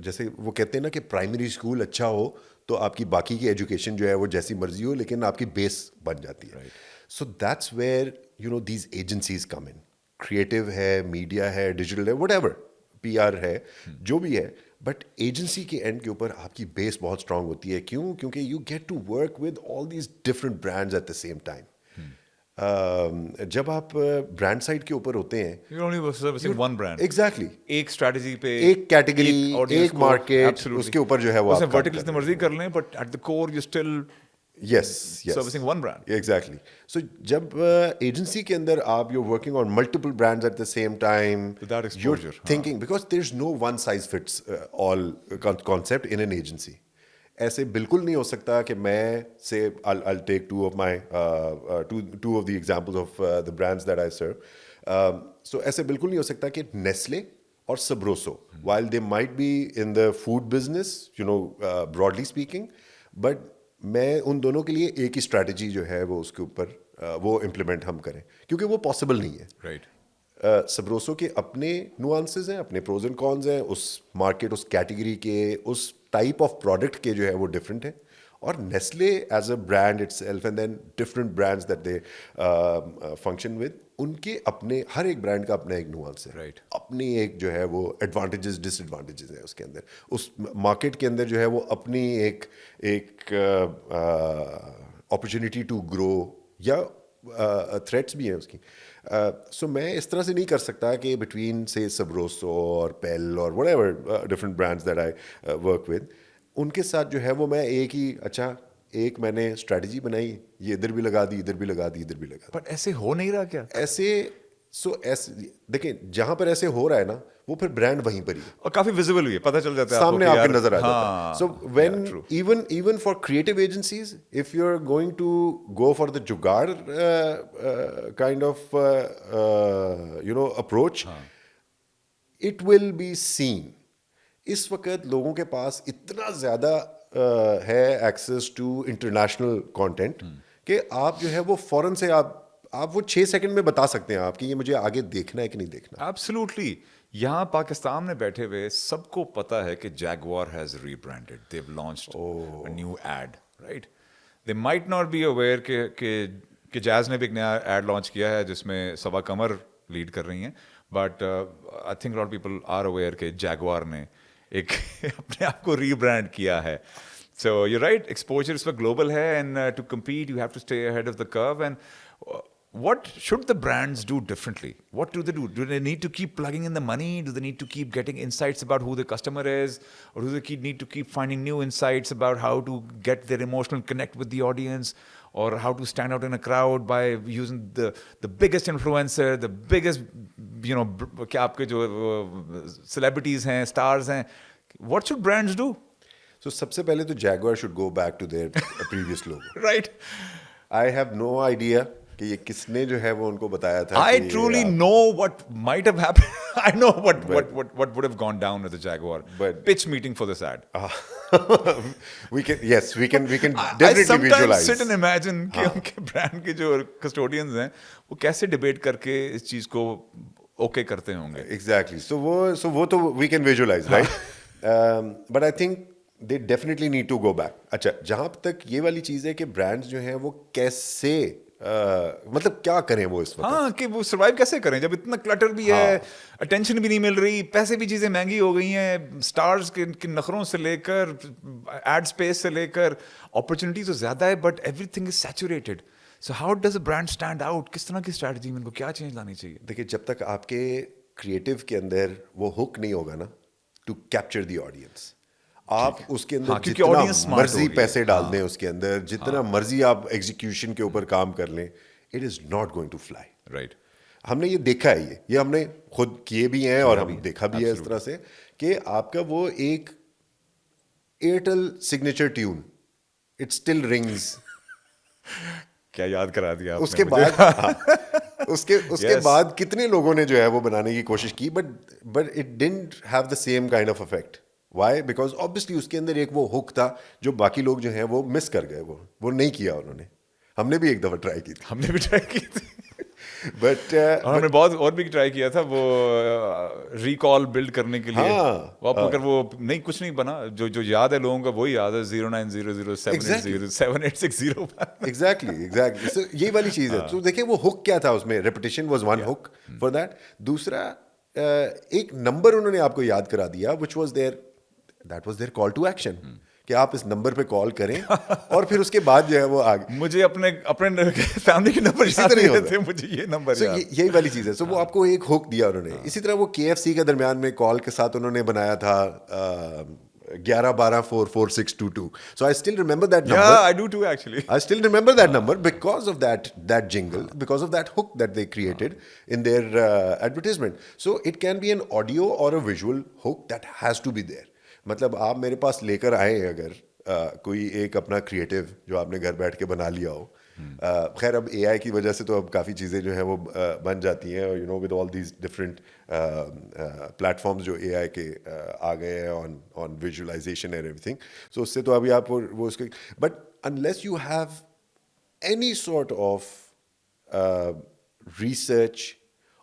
S1: जैसे वो कहते हैं ना कि प्राइमरी स्कूल अच्छा हो तो आपकी बाकी की एजुकेशन जो है वो जैसी मर्जी हो, लेकिन आपकी बेस बन जाती है। So that's where you know these agencies come in. Creative है, मीडिया है, डिजिटल है, व्हाटएवर, PR है, जो भी है, बट एजेंसी के एंड के ऊपर आपकी बेस बहुत स्ट्रांग होती है। क्यों? क्योंकि you get to work with all these different brands at the same time. जब आप ब्रांड साइड के ऊपर होते हैं,
S2: You're only servicing one brand.
S1: Exactly
S2: एक स्ट्रेटजी पे,
S1: एक कैटेगरी,
S2: audience
S1: एक
S2: को,
S1: मार्केट,
S2: absolutely.
S1: उसके ऊपर जो है वो
S2: उसमें
S1: आप काम
S2: वर्टिकल जितनी मर्जी कर लें, but at the core you still
S1: yes
S2: servicing one brand.
S1: Exactly. So जब एजेंसी के अंदर आप you working on multiple brands at the same time,
S2: Without exposure,
S1: thinking, because there is no one size fits all concept in an agency. ऐसे बिल्कुल नहीं हो सकता कि मैं से I'll take two of the examples of the brands that I serve. So ऐसे बिल्कुल नहीं हो सकता कि Nestle और Sabroso, while they might be in the food business, you know, broadly speaking, but मैं उन दोनों के लिए एक ही स्ट्रैटेजी जो है वो उसके ऊपर वो इम्प्लीमेंट हम करें, क्योंकि वो पॉसिबल नहीं है।
S2: Right.
S1: सबरोसो के अपने नुआंसेस हैं, अपने प्रोज एंड कॉन्स हैं, उस मार्केट, उस कैटेगरी के, उस टाइप ऑफ प्रोडक्ट के जो है वो डिफरेंट है। और Nestle as a brand itself and then different brands that they function with, उनके अपने हर एक ब्रांड का अपना एक नुआंस है।
S2: Right.
S1: अपनी एक जो है वो एडवांटेजेस डिसएडवांटेजेस है उसके अंदर, उस मार्केट के अंदर जो है वो अपनी एक अपॉर्चुनिटी टू ग्रो या थ्रेट्स भी हैं उसकी। सो मैं इस तरह से नहीं कर सकता कि बिटवीन से सबरोसो और पेल और whatever different brands that I work with, उनके साथ जो है वो मैं एक मैंने स्ट्रैटेजी बनाई, ये इधर भी लगा दी, इधर भी लगा दी, इधर भी लगा दी।
S2: बट ऐसे हो नहीं रहा क्या?
S1: ऐसे देखें, जहां पर ऐसे हो रहा है ना, वो फिर ब्रांड वहीं पर ही है,
S2: और काफी विजिबल हुई है, पता चल जाता है
S1: सामने
S2: आपको कि
S1: आपके
S2: यार,
S1: नजर आ जाता
S2: हाँ,
S1: है। So when even for creative agencies, if you're going to go for the jugaad kind of approach, it will be seen. इस वक्त लोगों के पास इतना ज्यादा है एक्सेस टू इंटरनेशनल कंटेंट कि आप जो है वो फौरन से आप वो 6 सेकंड में बता सकते हैं आप कि ये मुझे आगे देखना है कि नहीं देखना।
S2: एब्सोल्युटली। यहाँ पाकिस्तान में बैठे हुए सबको पता है कि Jaguar has rebranded, they have launched a new ad, right? They might not be aware कि जैज ने भी एक नया एड लॉन्च किया है जिसमें सबा कमर लीड कर रही हैं, but I think lot people are aware कि जैगवार ने एक अपने आप को रीब्रांड किया है। So you're right. Exposure is for global hai, and to compete, you have to stay ahead of the curve. And what should the brands do differently? What do they do? Do they need to keep plugging in the money? Do they need to keep getting insights about who the customer is, or do they need to keep finding new insights about how to get their emotional connect with the audience, or how to stand out in a crowd by using the biggest influencer, the biggest क्या आपके जो celebrities हैं, stars हैं? What should brands do?
S1: So सबसे पहले तो Jaguar should go back to their previous logo.
S2: Right.
S1: I have no idea कि ये किसने जो है वो उनको बताया था.
S2: I
S1: कि
S2: truly
S1: आप-
S2: know what might have happened. I know what would have gone down with the Jaguar.
S1: But-
S2: Pitch meeting for this ad.
S1: we can definitely
S2: I sometimes
S1: visualize.
S2: sit and imagine कि उनके brand के जो custodians हैं वो कैसे debate करके इस चीज को okay करते होंगे.
S1: Exactly. So वो तो we can visualize, right? But I think they definitely need to go back. अच्छा, जहाँ तक ये वाली चीज़ है कि brands जो हैं वो कैसे मतलब क्या करें वो इस वक्त?
S2: हाँ कि वो सर्वाइव कैसे करें जब इतना क्लटर भी है, अटेंशन भी नहीं मिल रही, पैसे भी चीजें महंगी हो गई हैं, स्टार्स के नखरों से लेकर एड स्पेस से लेकर अपॉर्चुनिटी तो ज्यादा है, but everything is saturated. So how does a brand stand out? किस तरह की स्ट्रैटेजी में इनको क्या चेंज लानी चाहिए?
S1: देखिए, जब तक आपके क्रिएटिव के अंदर वो हुक नहीं होगा ना टू कैप्चर द ऑडियंस, आप उसके अंदर
S2: क्योंकि
S1: जितना
S2: audience smart
S1: मर्जी
S2: हो गई है.
S1: पैसे डाल दें उसके अंदर, जितना मर्जी आप एग्जीक्यूशन के ऊपर काम कर लें, it is not going to fly.
S2: Right.
S1: हमने ये देखा है, ये हमने खुद किए भी हैं और हम देखा भी है इस तरह से कि आपका वो एक Airtel signature tune, it still rings.
S2: क्या याद करा दिया आपने
S1: उसके
S2: मुझे.
S1: बाद उसके
S2: Yes.
S1: बाद कितने लोगों ने जो है वो बनाने की कोशिश की, but it didn't have the same kind of effect. Why? Because obviously उसके अंदर एक वो हुक था जो बाकी लोग जो हैं वो मिस कर गए, वो नहीं किया उन्होंने. हमने भी एक दफा ट्राई की थी,
S2: हमने भी ट्राई की थी
S1: बट
S2: और हमने बहुत और भी ट्राई किया था वो रिकॉल बिल्ड करने के लिए.
S1: हाँ,
S2: वो अगर वो नहीं कुछ नहीं बना, जो याद है लोगों का वही याद है, 090078078601.
S1: एग्जैक्टली. सो ये वाली चीज है. तो देखिए वो हुक क्या था उसमें, repetition was one hook for that. दूसरा एक नंबर उन्होंने आपको याद करा दिया, which was their call to action, कि आप इस नंबर पे कॉल करें और फिर उसके बाद जो है वो आगे.
S2: मुझे अपने फैमिली के नंबर
S1: इसी
S2: याद
S1: तरह ही
S2: नहीं
S1: होता
S2: थे,
S1: है.
S2: मुझे ये नंबर
S1: So,
S2: याद.
S1: यही वाली चीज है. सो वो आपको एक हुक दिया उन्होंने. इसी तरह वो KFC के दरमियान में कॉल के साथ उन्होंने बनाया था 11-12-4-4-6-2-2. So I still remember that number.
S2: Yeah, I do too actually.
S1: I still remember that number because of that jingle, because of that hook that they created in their advertisement. So it can be an audio or a visual hook that has to be there. मतलब आप मेरे पास लेकर आए अगर कोई एक अपना creative जो आपने घर बैठ के बना लिया हो. खैर अब AI की वजह से तो अब काफ़ी चीज़ें जो हैं वो बन जाती हैं, you know, with all these different platforms जो AI के आ गए हैं ऑन विजुअलाइजेशन एंड एवरीथिंग. सो उससे तो अभी आप वो उसके, but unless you have any sort of research,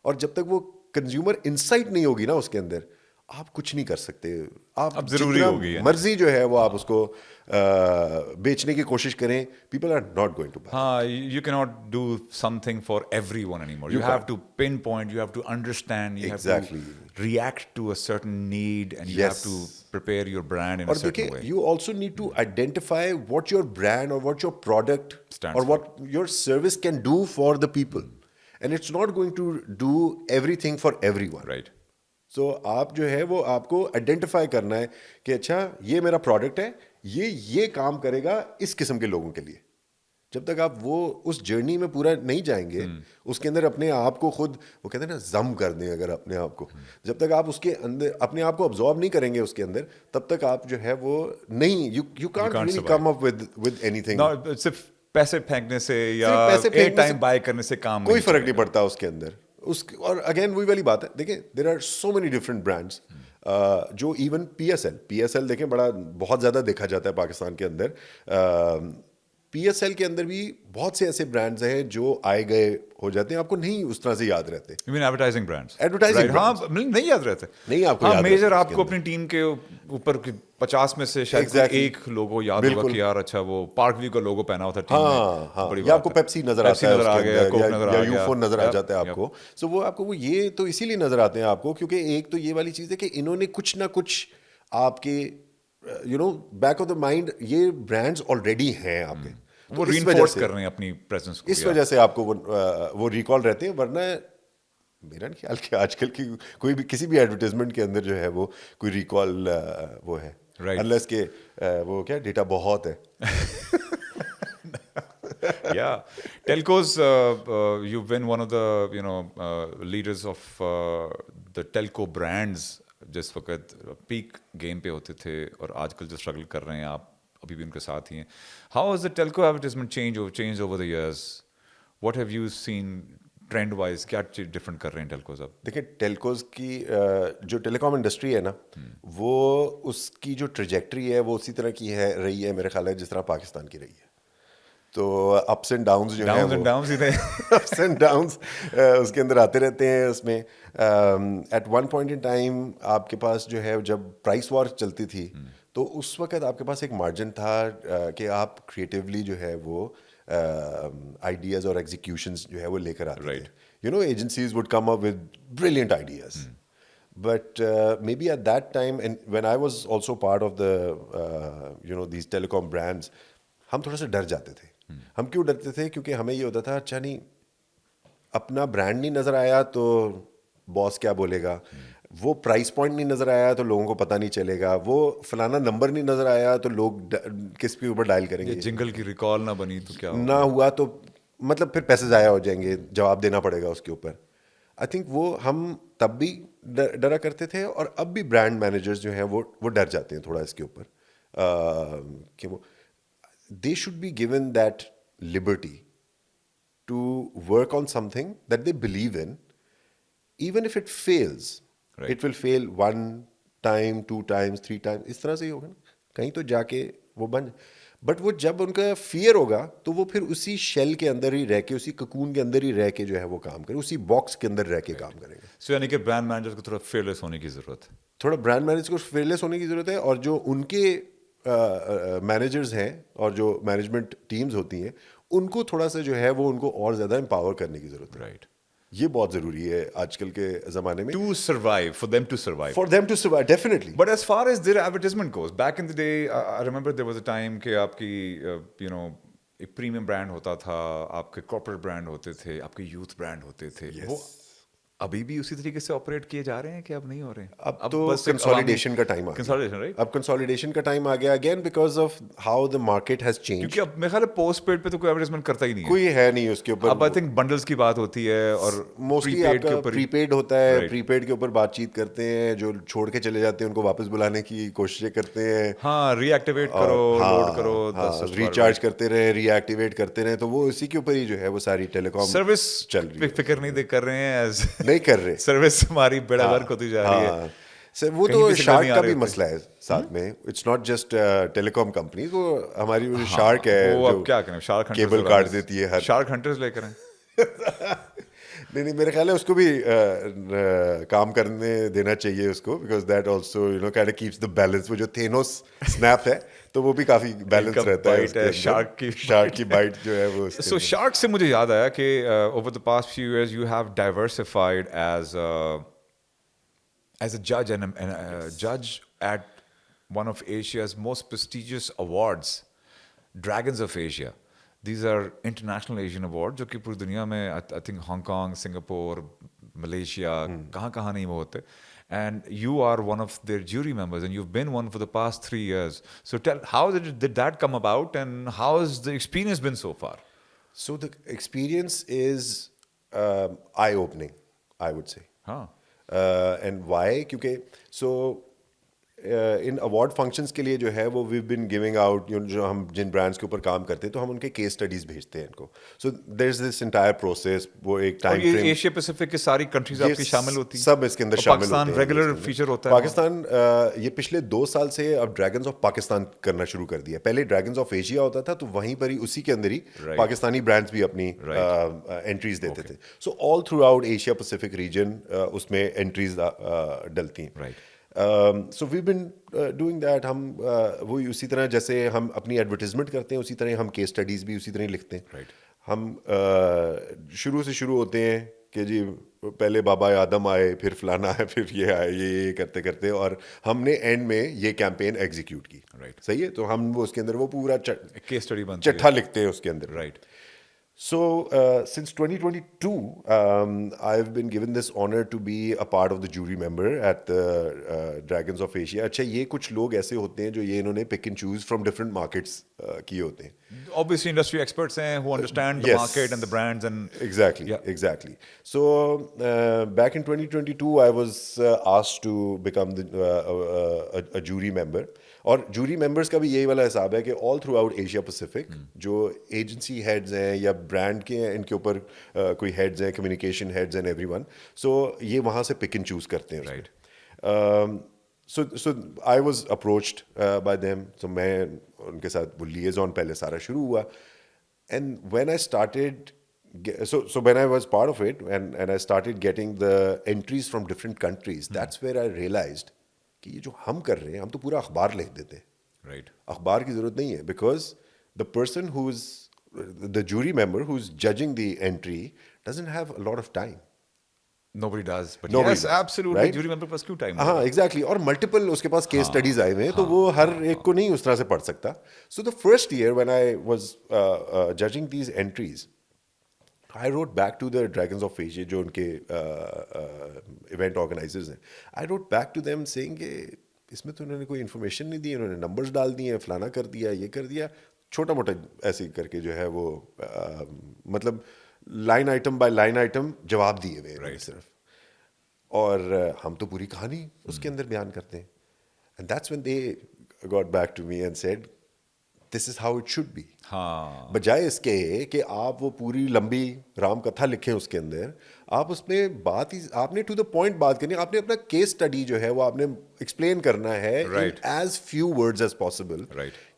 S1: और जब तक वो कंज्यूमर इंसाइट नहीं होगी ना उसके अंदर, आप कुछ नहीं कर सकते. आप
S2: अब जरूरी
S1: जितना
S2: हो गई है.
S1: मर्जी जो है वो आप उसको बेचने की कोशिश करें, people are not going to buy.
S2: हाँ, you cannot do something for everyone anymore. You have to pinpoint, you have to understand, you
S1: Exactly.
S2: have to react to a certain need, and you
S1: Yes.
S2: have to prepare your brand in a
S1: और
S2: certain
S1: देखिए,
S2: way.
S1: you also need to identify what your brand or what your product
S2: Stands
S1: or
S2: for.
S1: what your service can do for the people, and it's not going to do everything for everyone.
S2: Right.
S1: So आप जो है वो आपको identify करना है कि अच्छा ये मेरा प्रोडक्ट है, ये काम करेगा इस किस्म के लोगों के लिए. जब तक आप वो उस जर्नी में पूरा नहीं जाएंगे, उसके अंदर अपने आप को खुद, वो कहते हैं ना, जम कर दें अगर अपने आप को, जब तक आप उसके अंदर अपने आप को अब्जॉर्ब नहीं करेंगे उसके अंदर, तब तक आप जो है वो नहीं, you can't really
S2: survive.
S1: come up with anything.
S2: No, सिर्फ पैसे फेंकने से या
S1: सिर्फ पैसे
S2: एयर
S1: फेंकने
S2: टाइम
S1: से
S2: बाय करने से काम
S1: कोई
S2: नहीं
S1: फर्क नहीं
S2: चलेगा.
S1: पड़ता उसके अंदर. और अगेन वही वाली बात है, देखिए there are so many different brands जो इवन PSL देखें, बहुत ज़्यादा देखा जाता है पाकिस्तान के अंदर. PSL के अंदर भी बहुत से ऐसे ब्रांड्स हैं जो आए गए हो जाते हैं, आपको नहीं उस तरह से याद रहते.
S2: You mean advertising brands?
S1: Advertising
S2: Right. हाँ, नहीं याद रहते.
S1: नहीं आपको
S2: हाँ,
S1: याद
S2: मेजर
S1: रहते
S2: आपको
S1: उसके
S2: अपनी टीम के ऊपर 50 में से शायद
S1: Exactly.
S2: एक लोगो याद होगा
S1: बिल्कुल.
S2: कि यार अच्छा वो पार्क व्यू का लोगो पहना हुआ था टीम में.
S1: हाँ,
S2: बड़ी
S1: या
S2: बात
S1: आपको
S2: है.
S1: पेप्सी नजर आता है
S2: नजर आ
S1: उसके
S2: गया,
S1: अंदर,
S2: कोक नजर आ
S1: या
S2: गया.
S1: यूफोन नजर आ
S2: Yep,
S1: जाता है
S2: yep.
S1: आपको. सो वो आपको वो ये तो इसीलिए नजर आते हैं आपको क्योंकि एक तो ये वाली चीज़ है कि इन्होंने कुछ ना कुछ आपके you know back of the mind ये ब्रांड्स ऑलरेडी हैं आपके,
S2: वो
S1: तो इस वजह
S2: रीइंफोर्स
S1: से
S2: कर रहे हैं अपनी प्रेजेंस को
S1: इस
S2: भी।
S1: वजह से आपको वो रिकॉल रहते हैं, वरना मेरा नहीं ख्याल कि आजकल की कोई भी किसी भी एडवर्टाइजमेंट के अंदर जो है वो कोई रिकॉल वो है,
S2: Right.
S1: अनलेस के वो क्या डेटा बहुत है.
S2: Yeah, telcos. You've been one of the leaders of the telco brands. जिस वक्त पीक गेम पे होते थे और आजकल जो स्ट्रगल कर रहे हैं आप अभी भी उनके साथ ही हैं. How has the Telco advertisement change over the years? What have you seen trend wise? क्या डिफरेंट कर रहे हैं टेल्कोस अब?
S1: देखिए टेलकोज की जो टेलीकॉम इंडस्ट्री है ना, वो उसकी जो ट्रेजेक्ट्री है वो उसी तरह की है रही है मेरे ख्याल है जिस तरह पाकिस्तान की रही है. तो अप्स एंड डाउन्स जो है वो
S2: डाउन्स ही थे.
S1: अप्स एंड डाउन्स उसके अंदर आते रहते हैं. उसमें at one point in time आपके पास जो है जब प्राइस वॉर चलती थी तो उस वक्त आपके पास एक मार्जिन था कि आप क्रिएटिवली जो है वो आइडियाज़ और एग्जीक्यूशंस जो है वो लेकर आते
S2: Right.
S1: थे. You know, agencies would come up with brilliant ideas. But maybe at that time, and when I was also part of the, these telecom brands, हम थोड़ा सा डर जाते थे. हम क्यों डरते थे? क्योंकि हमें ये होता था, अच्छा नहीं, अपना ब्रांड नहीं नज़र आया तो बॉस क्या बोलेगा, वो प्राइस पॉइंट नहीं नज़र आया तो लोगों को पता नहीं चलेगा, वो फलाना नंबर नहीं नज़र आया तो लोग किस के ऊपर डायल करेंगे.
S2: जिंगल की रिकॉल ना बनी तो क्या
S1: ना हुआ तो मतलब फिर पैसे ज़ाया हो जाएंगे, जवाब देना पड़ेगा उसके ऊपर. आई थिंक वो हम तब भी डरा करते थे और अब भी ब्रांड मैनेजर्स जो हैं वो डर जाते हैं थोड़ा इसके ऊपर कि वो they should be given that liberty to work on something that they believe in. Even if it fails,
S2: Right.
S1: It will fail 1 time 2 times 3 times, इस तरह से ही होगा ना, कहीं तो जाके वो बन. बट वो जब उनका फियर होगा तो वो फिर उसी शेल के अंदर ही रह के, उसी ककून के अंदर ही रह के जो है वो काम करे, उसी बॉक्स के अंदर रह के काम करेंगे.
S2: सो यानी कि ब्रांड मैनेजर्स को थोड़ा फेयरलेस होने की जरूरत है.
S1: थोड़ा ब्रांड मैनेजर को फेयरलेस होने की ज़रूरत है, और जो उनके मैनेजर्स हैं और जो मैनेजमेंट टीम्स होती हैं उनको थोड़ा सा जो है वो उनको और ज़्यादा एम्पावर करने की ज़रूरत है.
S2: राइट.
S1: ये बहुत ज़रूरी है आजकल के ज़माने में.
S2: To survive, for them to survive.
S1: For them to survive, definitely.
S2: But as far as their advertisement goes, back in the day, I remember there was a time कि आपकी एक प्रीमियम ब्रांड होता था, आपके कॉर्पोरेट ब्रांड होते थे, आपके youth brand होते थे.
S1: Yes.
S2: वो अभी भी उसी तरीके से ऑपरेट किए जा रहे हैं कि अब नहीं हो रहे हैं?
S1: अब तो कंसोलिडेशन का टाइम आ गया.
S2: Consolidation, right?
S1: अब कंसोलिडेशन का टाइम आ गया again because of how the market has change.
S2: क्योंकि अब मेरे ख्याल है पोस्ट पेड पे तो कोई एडवर्टाइजमेंट करता ही नहीं है.
S1: कोई है नहीं उसके ऊपर.
S2: अब आई थिंक बंडल्स की बात होती है और
S1: मोस्टली
S2: प्रीपेड के
S1: आपका
S2: ऊपर
S1: प्रीपेड होता है.
S2: Right.
S1: प्रीपेड के ऊपर बातचीत करते हैं, जो छोड़ के चले जाते हैं उनको वापस बुलाने की कोशिशें करते हैं.
S2: हाँ, रीएक्टिवेट करो, लोड करो,
S1: रिचार्ज करते रहे, रीएक्टिवेट करते रहे, तो वो इसी के ऊपर ही जो है वो सारी टेलीकॉम
S2: सर्विस
S1: चल रही है.
S2: फिक्र नहीं दे कर रहे हैं as
S1: नहीं कर रहे.
S2: सर्विस हमारी बेड़ा गर्क होती जा रही है.
S1: सर वो
S2: कहीं
S1: तो
S2: भी सिग्नल
S1: शार्क
S2: नहीं आ
S1: का
S2: रहे
S1: भी
S2: होते.
S1: मसला है साथ में. It's not just telecom company, वो हमारी वो शार्क है
S2: वो
S1: जो
S2: अब क्या करें, शार्क हंटर्स
S1: केबल काट देती है हर.
S2: शार्क हंटर्स लेकर आए.
S1: नहीं मेरे ख्याल है उसको भी काम करने देना चाहिए उसको, because that also kind of keeps the balance. वो जो थेनोस स्नैप है तो वो भी काफी बैलेंस
S2: इनका
S1: रहता है
S2: bite
S1: उसके
S2: है,
S1: अंदर.
S2: शार्क
S1: की बाइट जो है वो उसके
S2: So
S1: अंदर.
S2: shark से मुझे याद आया कि over the past few years you have diversified as a judge and a judge at one of Asia's most prestigious awards, Dragons of Asia. These are international Asian awards जो कि पूरी दुनिया में I think Hong Kong, Singapore, Malaysia, कहाँ नहीं वो होते. And you are one of their jury members, and you've been one for the past 3 years. So tell, how did that come about, and how has the experience been so far?
S1: So the experience is eye-opening, I would say.
S2: Huh.
S1: And why? क्योंकि so इन award functions के लिए जो है वो we been giving out, जो हम जिन brands के ऊपर काम करते हैं तो हम उनके केस स्टडीज भेजते हैं इनको. So there is this entire process. वो एक टाइम फ्रेम,
S2: एशिया पैसिफिक की सारी कंट्रीज आपकी शामिल होती हैं,
S1: सब इसके अंदर शामिल होते हैं.
S2: पाकिस्तान रेगुलर फीचर होता है.
S1: पाकिस्तान ये पिछले 2 साल से अब ड्रैगन्स ऑफ पाकिस्तान करना शुरू कर दिया. पहले ड्रैगन्स ऑफ एशिया होता था, तो वहीं पर ही उसी के अंदर ही पाकिस्तानी ब्रांड्स भी अपनी एंट्रीज देते थे. So all throughout Asia Pacific region उसमें एंट्रीज डलती हैं.
S2: Right.
S1: So we been doing that. हम वो उसी तरह जैसे हम अपनी एडवर्टीजमेंट करते हैं उसी तरह हम केस स्टडीज़ भी उसी तरह ही लिखते हैं.
S2: Right.
S1: हम शुरू से शुरू होते हैं कि जी पहले बाबा आदम आए, फिर फलाना आए, फिर ये आए, ये करते करते, और हमने एंड में ये कैंपेन एग्जीक्यूट की।
S2: Right.
S1: सही है, तो हम वो उसके अंदर वो पूरा
S2: एक केस स्टडी बनती
S1: चिट्ठा
S2: है।
S1: लिखते हैं उसके अंदर।
S2: Right.
S1: So, since 2022, I've been given this honor to be a part of the jury member at the Dragons of Asia. अच्छा, ये कुछ लोग ऐसे होते हैं जो ये इन्होंने pick and choose from different markets किए होते हैं.
S2: Obviously industry experts हैं who understand the
S1: Yes.
S2: market and the brands and
S1: Exactly,
S2: yeah.
S1: exactly. So, back in 2022, I was asked to become a jury member. और jury members का भी यही वाला हिसाब है कि all throughout Asia Pacific, जो agency heads हैं या brand के हैं, इनके ऊपर कोई heads हैं, communication heads and everyone. So, ये वहाँ से pick and choose करते हैं उसमें.
S2: Right.
S1: So I was approached by them. So मैं उनके साथ वो liaison पहले सारा शुरू हुआ. And when I started, so when I was part of it, and I started getting the entries from different countries, that's where I realized कि ये जो हम कर रहे हैं, हम तो पूरा अखबार लिख देते हैं.
S2: Right.
S1: अखबार की जरूरत नहीं है, because the person who's the jury member who's judging the entry doesn't have a lot of time.
S2: Nobody does. But
S1: Nobody
S2: yes,
S1: does,
S2: absolutely.
S1: right?
S2: Jury member पास क्यों time
S1: हाँ, एग्जैक्टली, और मल्टीपल उसके पास case studies आए हुए हैं, तो वो हर एक को नहीं उस तरह से पढ़ सकता. So the first year when I was judging these entries, I wrote back to the dragons of Asia, जो उनके इवेंट ऑर्गेनाइजर्स हैं. I wrote back to them saying कि इसमें तो उन्होंने कोई इन्फॉर्मेशन नहीं दी, उन्होंने नंबर्स डाल दिए, फलाना कर दिया, ये कर दिया, छोटा मोटा ऐसे करके जो है वो मतलब line item by line item जवाब दिए हुए हैं सिर्फ. और हम तो पूरी कहानी उसके अंदर बयान करते हैं. And that's when they got back to me and said this is how it should be.
S2: हाँ.
S1: बजाय इसके कि आप वो पूरी लंबी राम कथा लिखें, उसके अंदर आप उसमें बात ही, आपने टू द पॉइंट बात करनी है. आपने अपना केस स्टडी जो है वो आपने एक्सप्लेन करना है in as few words as possible,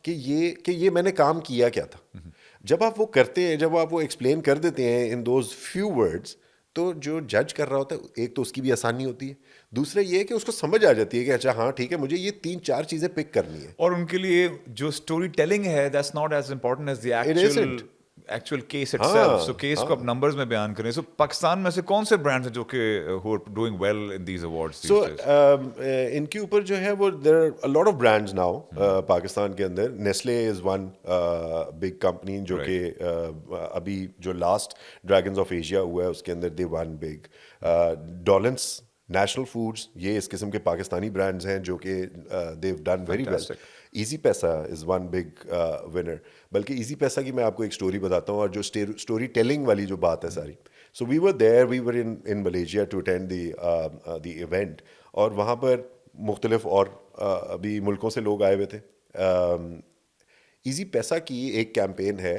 S1: कि ये मैंने काम किया क्या था. जब आप वो करते हैं, जब आप वो एक्सप्लेन कर देते हैं इन दोज फ्यू वर्ड्स, तो जो जज कर रहा होता है, एक तो उसकी भी आसानी होती है, दूसरा ये है कि उसको समझ आ जाती है कि अच्छा हाँ ठीक है, मुझे ये 3-4 चीजें पिक करनी है.
S2: और उनके लिए जो स्टोरी टेलिंग है, that's not as important as the actual case itself. So case को आप नंबर्स में बयान करें. सो पाकिस्तान में से कौन से ब्रांड्स हैं जो कि who are doing well in these awards?
S1: So इनके ऊपर जो है वो there are a lot of brands now Pakistan के अंदर. Nestle is one big company जो कि अभी जो लास्ट ड्रैगन्स ऑफ एशिया हुआ है उसके अंदर they won big. Dawlance, National Foods, ये इस किस्म के पाकिस्तानी ब्रांड्स हैं जो कि they have done very well. Easypaisa is one big winner. बल्कि ईजी पैसा की मैं आपको एक स्टोरी बताता हूँ, और जो स्टोरी टेलिंग वाली जो बात है सारी. So we were there, we were in Malaysia to attend the event, और वहाँ पर मुख्तलिफ और अभी मुल्कों से लोग आए हुए थे. ईजी पैसा की एक कैंपेन है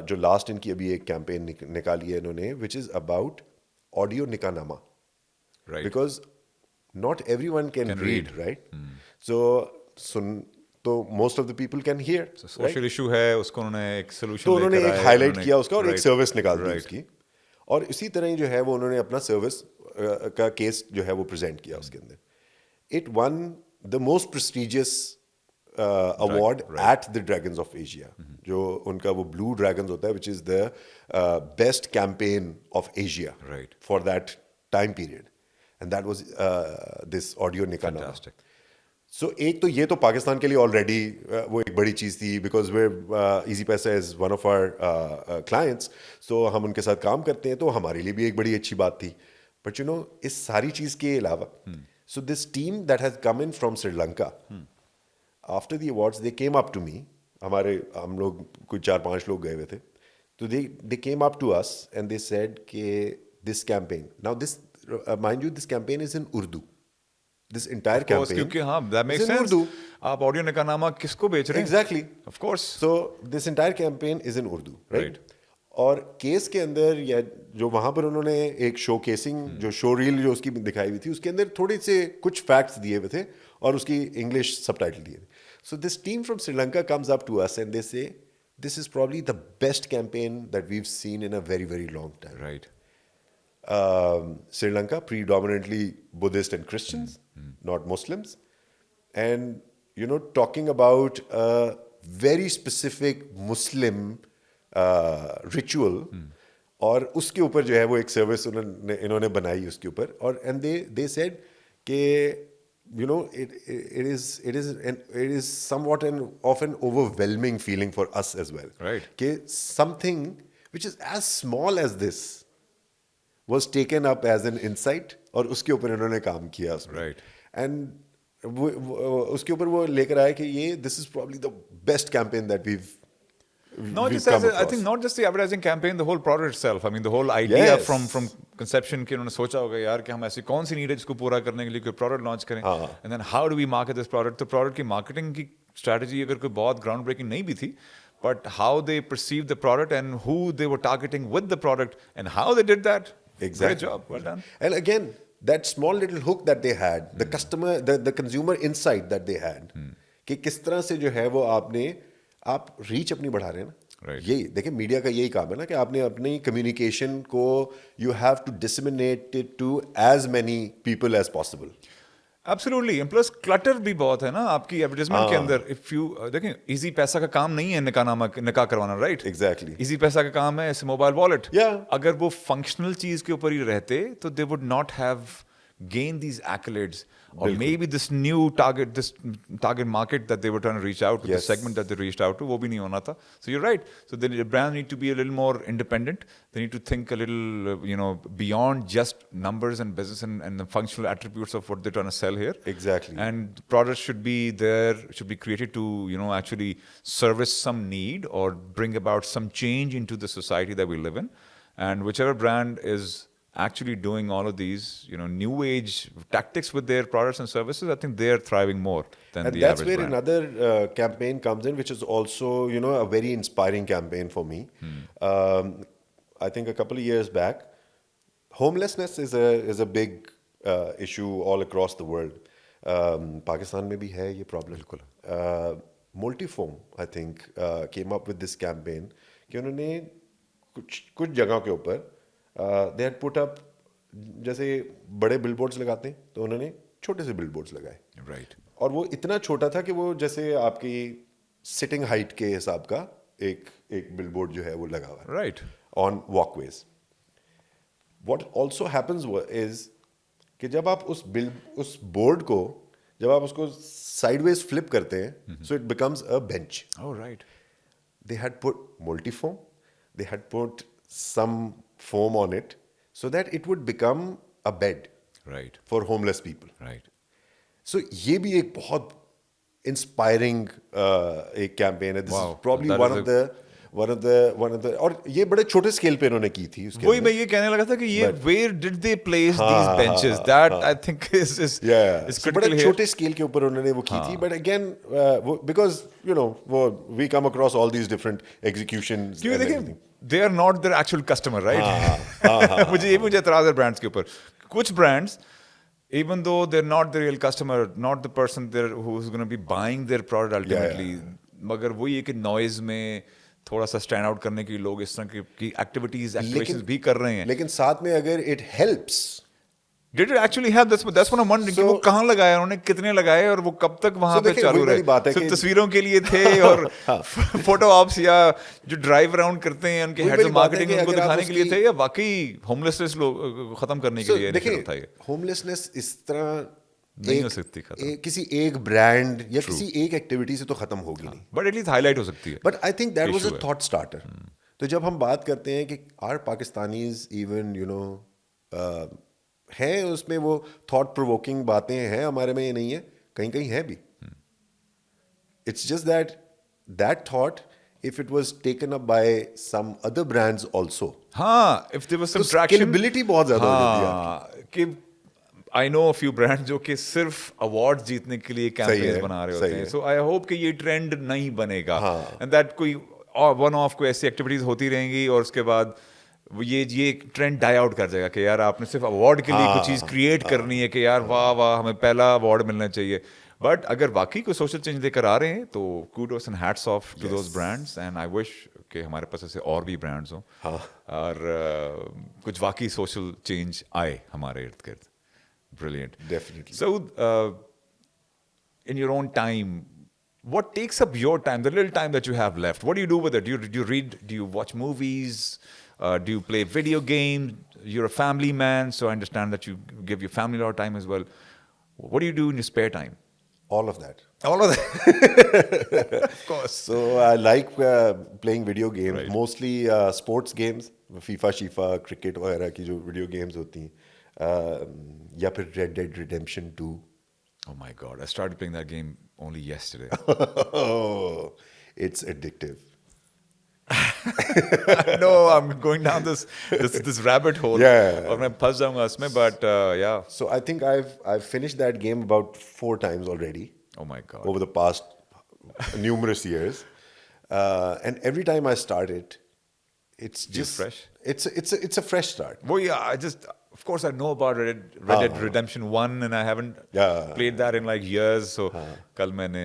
S1: जो लास्ट इनकी अभी एक कैंपेन निकाली है इन्होंने, विच इज़ अबाउट ऑडियो निकाहनामा. Because not everyone can read, right? So तो most of the people can hear.
S2: Social issue है, उसको उन्होंने एक सोल्यूशन,
S1: तो उन्होंने एक हाईलाइट किया उसका और एक सर्विस निकाल दी उसकी. और इसी तरह ही जो है वो उन्होंने अपना सर्विस का केस जो है वो प्रेजेंट किया उसके अंदर. It one the most prestigious award at the dragons of Asia, जो उनका वो ब्लू ड्रैगन्स होता है, which is the best campaign of Asia for that time period. And that was this audio निकालना. So एक तो ये तो पाकिस्तान के लिए ऑलरेडी वो एक बड़ी चीज़ थी, बिकॉज वे Easypaisa is one of our clients. So हम उनके साथ काम करते हैं, तो हमारे लिए भी एक बड़ी अच्छी बात थी. बट यू नो, इस सारी चीज़ के अलावा, so this team that has come in from Sri Lanka, after the awards they came up to me. हम लोग कुछ 4-5 लोग गए हुए थे, तो they came up to us and they said कि this campaign, now this mind you, this campaign is in Urdu. This entire campaign
S2: क्योंकि हाँ, that makes sense. Urdu. आप ऑडियो निकाहनामा किसको बेच रहे हैं?
S1: Exactly.
S2: Of course.
S1: So this entire campaign is in Urdu, right? और case के अंदर, या जो वहाँ पर उन्होंने एक शो केसिंग, जो शो रील जो उसकी दिखाई हुई थी, उसके अंदर थोड़े से कुछ फैक्ट्स दिए हुए थे और उसकी इंग्लिश सबटाइटल दिए थे. So this team from Sri Lanka comes up to us and they say, this is probably the best campaign that we've seen in a very, very long time.
S2: Right.
S1: Sri Lanka, predominantly Buddhist and Christians, not Muslims. And, you know, talking about a very specific Muslim ritual और उसके ऊपर जो है वो एक service इन्होंने बनाई उसके ऊपर, और एंड दे सेड कि you know it is somewhat an overwhelming feeling for us as well,
S2: Right.
S1: कि something which is as small as this was taken up as an insight, और उसके ऊपर इन्होंने काम किया उसमें,
S2: Right.
S1: एंड उसके ऊपर वो लेकर आए कि ये this is probably the best campaign that we've
S2: Not just
S1: come
S2: as I
S1: across.
S2: think not just the advertising campaign, the whole product itself. I mean, the whole idea
S1: Yes.
S2: from conception कि उन्होंने सोचा होगा यार कि हम ऐसी कौन सी need है जिसको पूरा करने के लिए कोई प्रोडक्ट लॉन्च करें, and then how do we market this product? तो प्रोडक्ट की मार्केटिंग की स्ट्रेटजी अगर कोई बहुत ग्राउंड ब्रेकिंग नहीं भी थी, but how they perceived the product and who they were targeting with the product and how they did that.
S1: Exactly.
S2: Great job. Well done.
S1: And again, that small little hook that they had, the customer, the consumer insight that they had, कि किस तरह से जो है वो आप reach अपनी बढ़ा रहे हैं ना.
S2: Right.
S1: यही देखिए, मीडिया का यही काम है ना कि आपने अपनी कम्युनिकेशन को you have to disseminate it to as many people as possible.
S2: Absolutely. And plus clutter भी बहुत है ना आपकी एडवर्टाइजमेंट के अंदर. इफ यू देखें, इजी पैसा का काम नहीं है निकाह करवाना, राइट?
S1: Exactly.
S2: इजी पैसा का काम है मोबाइल वॉलेट.
S1: Yeah.
S2: अगर वो फंक्शनल चीज के ऊपर ही रहते तो they would not have gain these accolades, or maybe this target market that they were trying to reach out to, the
S1: Yes.
S2: segment that they reached out to, वो भी नहीं होना था. So you're right. So the brands need to be a little more independent. They need to think a little, beyond just numbers and business and the functional attributes of what they're trying to sell here.
S1: Exactly.
S2: And products should be there, should be created to, actually service some need or bring about some change into the society that we live in. And whichever brand is actually doing all of these, new age tactics with their products and services, I think they're thriving more than
S1: And
S2: the
S1: that's
S2: average
S1: where
S2: brand.
S1: another campaign comes in, which is also, a very inspiring campaign for me. I think a couple of years back, homelessness is a big issue all across the world. Pakistan में भी है ये problem. Multifoam, I think, came up with this campaign कि उन्होंने कुछ जगह के ऊपर they had put up, जैसे बड़े बिलबोर्ड्स लगाते हैं तो उन्होंने छोटे से बिलबोर्ड्स लगाए.
S2: Right.
S1: और वो इतना छोटा था कि वो जैसे आपकी सिटिंग हाइट के हिसाब का एक बिलबोर्ड जो है वो लगा हुआ है
S2: Right.
S1: On walkways. What also happens is कि जब आप उस बोर्ड को जब आप उसको साइडवेज फ्लिप करते हैं, so it becomes a bench.
S2: Oh, right.
S1: They had put multifoam, they had put some foam on it so that it would become a bed
S2: Right.
S1: for homeless people.
S2: Right.
S1: So ये भी एक बहुत inspiring एक campaign है. This
S2: Wow.
S1: is probably
S2: That
S1: one
S2: is
S1: of the और ये बड़े छोटे स्केल पे इन्होंने की थी उसके
S2: वही
S1: अंदर.
S2: मैं ये कहने लगा था कि ये where did they place these benches? That I think is
S1: Yeah,
S2: is
S1: so
S2: critical
S1: बड़े
S2: here.
S1: छोटे स्केल के ऊपर उन्होंने वो की थी. But again, because we come across all these different executions
S2: क्योंकि
S1: and
S2: देखिए
S1: everything.
S2: they are not their actual customer, right? मुझे एतराज है ब्रांड्स के ऊपर. कुछ brands, even though they're not the real customer, not the person there who's going to be buying their product ultimately, मगर वही है कि नॉइज में थोड़ा सा स्टैंड आउट करने के लिए लोग इस तरह की एक्टिविटीज एक्टिवेशंस भी कर रहे हैं.
S1: लेकिन साथ में अगर it helps,
S2: Did it actually have? That's what I'm wondering. कि वो कहाँ लगाया उन्होंने, कितने लगाए और वो कब तक वहाँ पे
S1: देखिए,
S2: चालू
S1: वही वाली बात
S2: रहे?
S1: है
S2: सिर्फ
S1: कि-
S2: तस्वीरों के लिए थे और फोटो ऑप्स या जो ड्राइव अराउंड करते हैं उनके
S1: वही
S2: हेड्स
S1: वाली
S2: ऑफ
S1: बात है
S2: मार्केटिंग
S1: कि
S2: उनको
S1: अगर आप
S2: दिखाने के लिए
S1: उसकी-
S2: थे या वाकई होमलेसनेस लोग खत्म करने के लिए
S1: देखिए
S2: initiative था ये?
S1: होमलेसनेस इस तरह
S2: नहीं हो सकती खत्म.
S1: किसी एक ब्रांड या किसी एक एक्टिविटी से तो खत्म होगी नहीं.
S2: बट एटलीस्ट हाईलाइट हो सकती है.
S1: But I think that was
S2: Issue
S1: अ
S2: है.
S1: Thought starter. तो जब हम बात करते हैं कि आर पाकिस्तानीज इवन है उसमें वो थॉट प्रोवोकिंग बातें हैं हमारे में, ये नहीं है, कहीं कहीं है भी. It's just that thought if it was taken up by some other brands also,
S2: हाँ, if there was some
S1: तो
S2: traction,
S1: scalability बहुत ज्यादा हो जाती है
S2: हाँ, कि आई नो फ्यू ब्रांड जो कि सिर्फ अवार्ड जीतने के लिए कैंपेन्स
S1: है,
S2: बना रहे
S1: सही
S2: होते हैं.
S1: है.
S2: सो आई होप कि ये ट्रेंड नहीं बनेगा
S1: हाँ.
S2: एंड दैट कोई वन ऑफ कोई ऐसी एक्टिविटीज होती रहेंगी और उसके बाद ये ट्रेंड डाई आउट कर जाएगा कि यार आपने सिर्फ अवार्ड के लिए कुछ चीज क्रिएट करनी है कि यार वाह वाह हमें पहला अवार्ड मिलना चाहिए. बट अगर वाकई कोई सोशल चेंज लेकर आ रहे हैं तो kudos and hats off to those brands, and I wish कि हमारे पास ऐसे और भी ब्रांड्स हों और कुछ वाकई सोशल चेंज आए हमारे इर्द गिर्द. Brilliant.
S1: Definitely.
S2: So, in your own time, what takes up your time, the little time that you have left? What do you do with it? Do you read? Do you watch movies? Do you play video games? You're a family man, so I understand that you give your family a lot of time as well. What do you do in your spare time?
S1: All of that.
S2: All of that. Of course.
S1: So I like playing video games,
S2: Right.
S1: mostly sports games, FIFA, Shifa, cricket वगैरह की जो video games होती हैं, या फिर Red Dead Redemption 2.
S2: Oh my God. I started playing that game only yesterday.
S1: It's addictive.
S2: No, I'm going down this rabbit hole.
S1: Yeah.
S2: और मैं फंस जाऊंगा इसमें, but yeah.
S1: So I think I've finished that game about 4 times already
S2: Oh my God.
S1: over the past numerous years, and every time I start it, it's
S2: Feels
S1: just
S2: fresh?
S1: It's a fresh start.
S2: Well, yeah, of course, I know about Red Dead Redemption 1, and I haven't
S1: Yeah.
S2: played that in like years. So, कल मैंने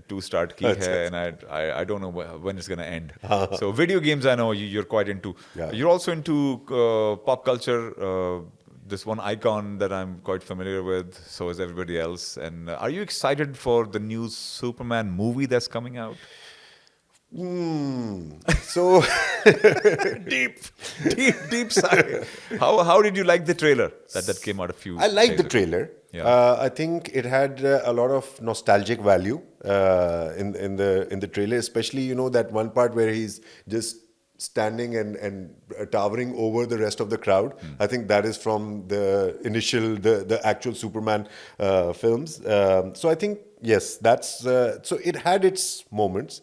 S2: 2 start की है, and I don't know when it's gonna end. So, video games, I know you're quite into.
S1: Yeah.
S2: You're also into pop culture. This one icon that I'm quite familiar with. So is everybody else. And are you excited for the new Superman movie that's coming out?
S1: So
S2: Deep sigh. How did you like the trailer that came out a few?
S1: I like the
S2: days ago?
S1: trailer.
S2: Yeah.
S1: I think it had a lot of nostalgic value in the trailer, especially that one part where he's just standing and towering over the rest of the crowd. I think that is from the actual Superman films. So I think yes, that's so it had its moments.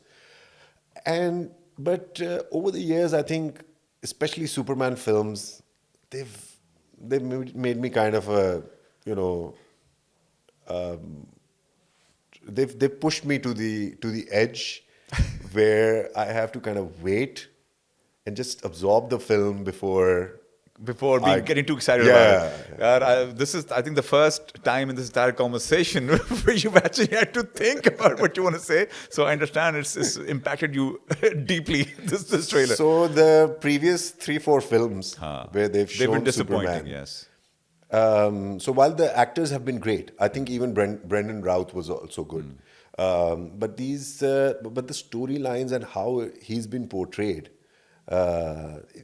S1: But over the years, I think, especially Superman films, they've made me kind of they've pushed me to the edge where I have to kind of wait and just absorb the film before
S2: Getting too excited
S1: Yeah.
S2: about it. This is, I think, the first time in this entire conversation where you've actually had to think about what you want to say. So I understand it's impacted you deeply, this trailer.
S1: So the previous 3-4 films where they've
S2: They've
S1: shown
S2: been disappointing,
S1: Superman,
S2: yes.
S1: So while the actors have been great, I think even Brendan Routh was also good. But the storylines and how he's been portrayed,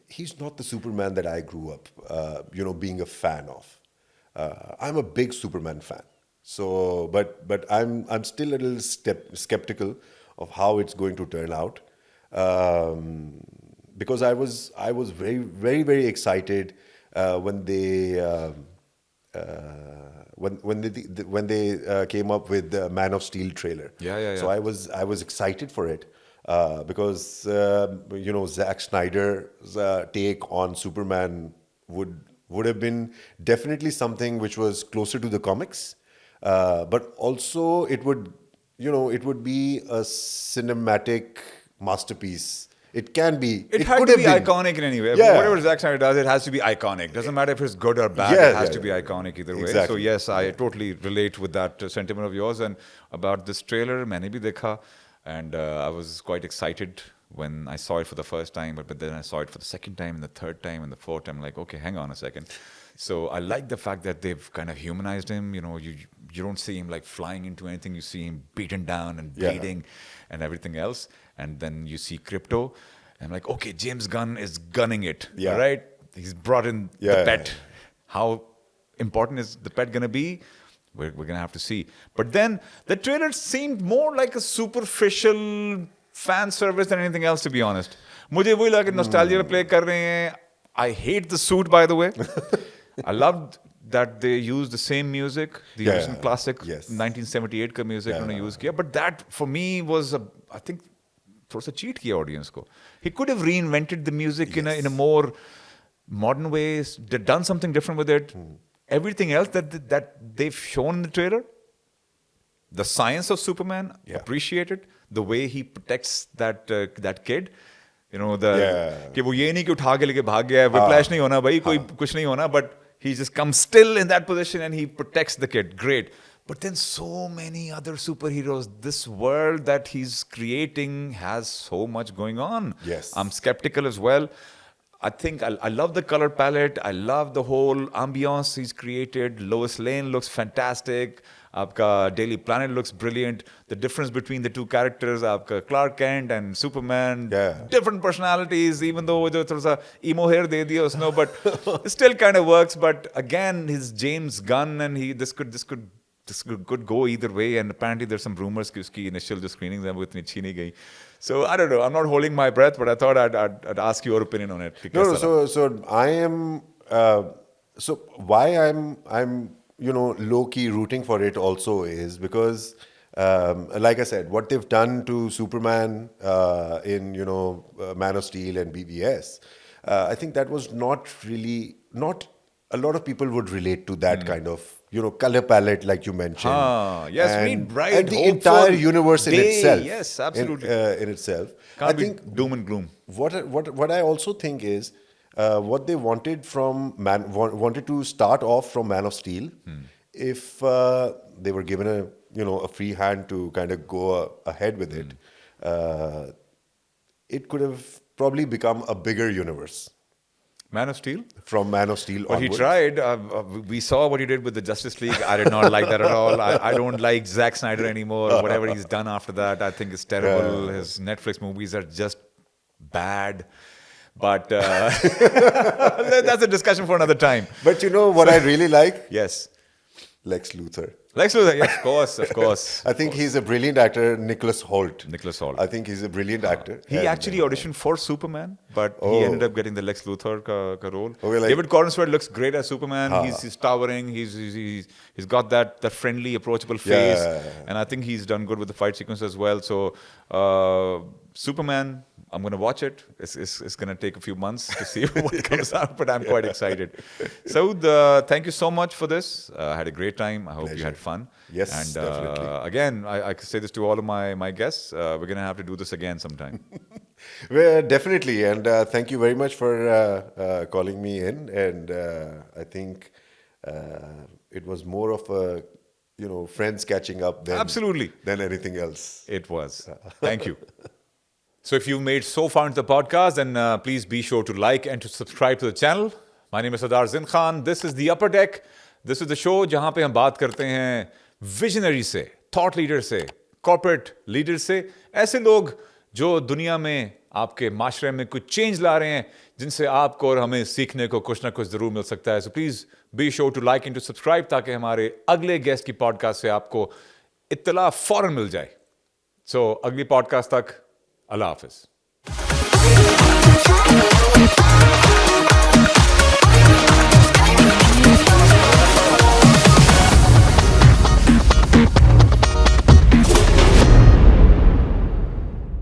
S1: he's not the Superman that I grew up, being a fan of. I'm a big Superman fan. So, but I'm still a little skeptical of how it's going to turn out, because I was very very very excited when they. When they came up with the Man of Steel trailer.
S2: Yeah.
S1: So I was excited for it because Zack Snyder's take on Superman would have been definitely something which was closer to the comics, but also it would be a cinematic masterpiece. It can be.
S2: It had
S1: could
S2: to be
S1: have been.
S2: iconic in any way.
S1: Yeah.
S2: Whatever Zack Snyder does, it has to be iconic. Doesn't matter if it's good or bad.
S1: Yeah,
S2: it has
S1: yeah,
S2: to be
S1: yeah.
S2: iconic either way. So
S1: Exactly.
S2: yes, I totally relate with that sentiment of yours. And about this trailer, मैंने भी देखा, and I was quite excited when I saw it for the first time. But then I saw it for the second time, and the third time, and the fourth time. Like, okay, hang on a second. So I like the fact that they've kind of humanized him. You don't see him like flying into anything. You see him beaten down and
S1: Yeah.
S2: bleeding and everything else. And then you see Crypto. And I'm like, okay, James Gunn is gunning it,
S1: Yeah.
S2: right? He's brought in the
S1: Yeah.
S2: pet. How important is the pet going to be? We're going to have to see. But then the trailer seemed more like a superficial fan service than anything else, to be honest. मुझे वही लगा कि nostalgia पे play कर रहे हैं. I hate the suit, by the way. I loved that they used the same music, the
S1: Yeah.
S2: original classic
S1: Yes.
S2: 1978 का music
S1: Yeah.
S2: उन्होंने use किया. But that, for me, was, I think, थोड़ा सा cheat किया audience को. He could have reinvented the music in a more modern way, done something different with it. Everything else that they've shown in the trailer, the science of Superman,
S1: Yeah.
S2: appreciated. The way he protects that kid.
S1: Yeah.
S2: कि वो ये नहीं कि उठा के लेके भाग गया है, whiplash नहीं होना भाई, कोई कुछ नहीं होना, but he just comes still in that position and he protects the kid. Great. But then so many other superheroes, this world that he's creating has so much going on.
S1: Yes.
S2: I'm skeptical as well. I think I love the color palette. I love the whole ambiance he's created. Lois Lane looks fantastic. Aapka Daily Planet looks brilliant. The difference between the two characters, aapka Clark Kent and Superman, different personalities. Even though jo thoda sa emo hair de diya usno, but it still kind of works. But again, his James Gunn, and this could go either way. And apparently there's some rumors कि उसकी initial जो screenings हैं वो इतनी अच्छी नहीं गई. So I don't know. I'm not holding my breath, but I thought I'd ask your opinion on it.
S1: No, so I am. So why I'm low key rooting for it also is because, like I said, what they've done to Superman in Man of Steel and BVS, I think that was not a lot of people would relate to that kind of color palette like you mentioned.
S2: Yes, we need bright,
S1: and the entire universe in itself.
S2: Yes, absolutely.
S1: In itself,
S2: Can't be doom and gloom.
S1: What I also think is what they wanted wanted to start off from Man of Steel. If they were given a free hand to kind of go ahead with it, it could have probably become a bigger universe.
S2: Man of Steel?
S1: From Man of Steel
S2: But
S1: onwards.
S2: he tried. We saw what he did with the Justice League. I did not like that at all. I don't like Zack Snyder anymore. Whatever he's done after that, I think is terrible. His Netflix movies are just bad. But that's a discussion for another time.
S1: But you know what I really like?
S2: Yes.
S1: Lex Luthor.
S2: Lex Luthor, yeah, of course.
S1: I think he's a brilliant actor, Nicholas Hoult. I think he's a brilliant actor.
S2: He actually auditioned for Superman, but he ended up getting the Lex Luthor ka role.
S1: Okay,
S2: David Corenswet looks great as Superman. He's towering. He's got that friendly, approachable face, and I think he's done good with the fight sequence as well. So Superman, I'm going to watch it. It's going to take a few months to see what comes out, but I'm quite excited. Saud, thank you so much for this. I had a great time. I hope you had fun.
S1: Yes,
S2: and
S1: definitely.
S2: Again, I say this to all of my guests. We're going to have to do this again sometime.
S1: Well, definitely. And thank you very much for calling me in. And I think it was more of a, friends catching up than anything else.
S2: It was. Thank you. So if you've made so far into the podcast, then please be sure to like and to subscribe to the channel. My name is Sardar Zin Khan. This is The Upper Deck. This is the show जहाँ पे हम बात करते हैं visionary से, thought leader से, corporate leader से, ऐसे लोग जो दुनिया में आपके माशरे में कुछ चेंज ला रहे हैं, जिनसे आपको और हमें सीखने को कुछ ना कुछ जरूर मिल सकता है. So please be sure to like and to subscribe ताकि हमारे अगले गेस्ट की पॉडकास्ट से आपको इत्तला फौरन मिल जाए. So अगली पॉडकास्ट तक अल्लाह हाफिज.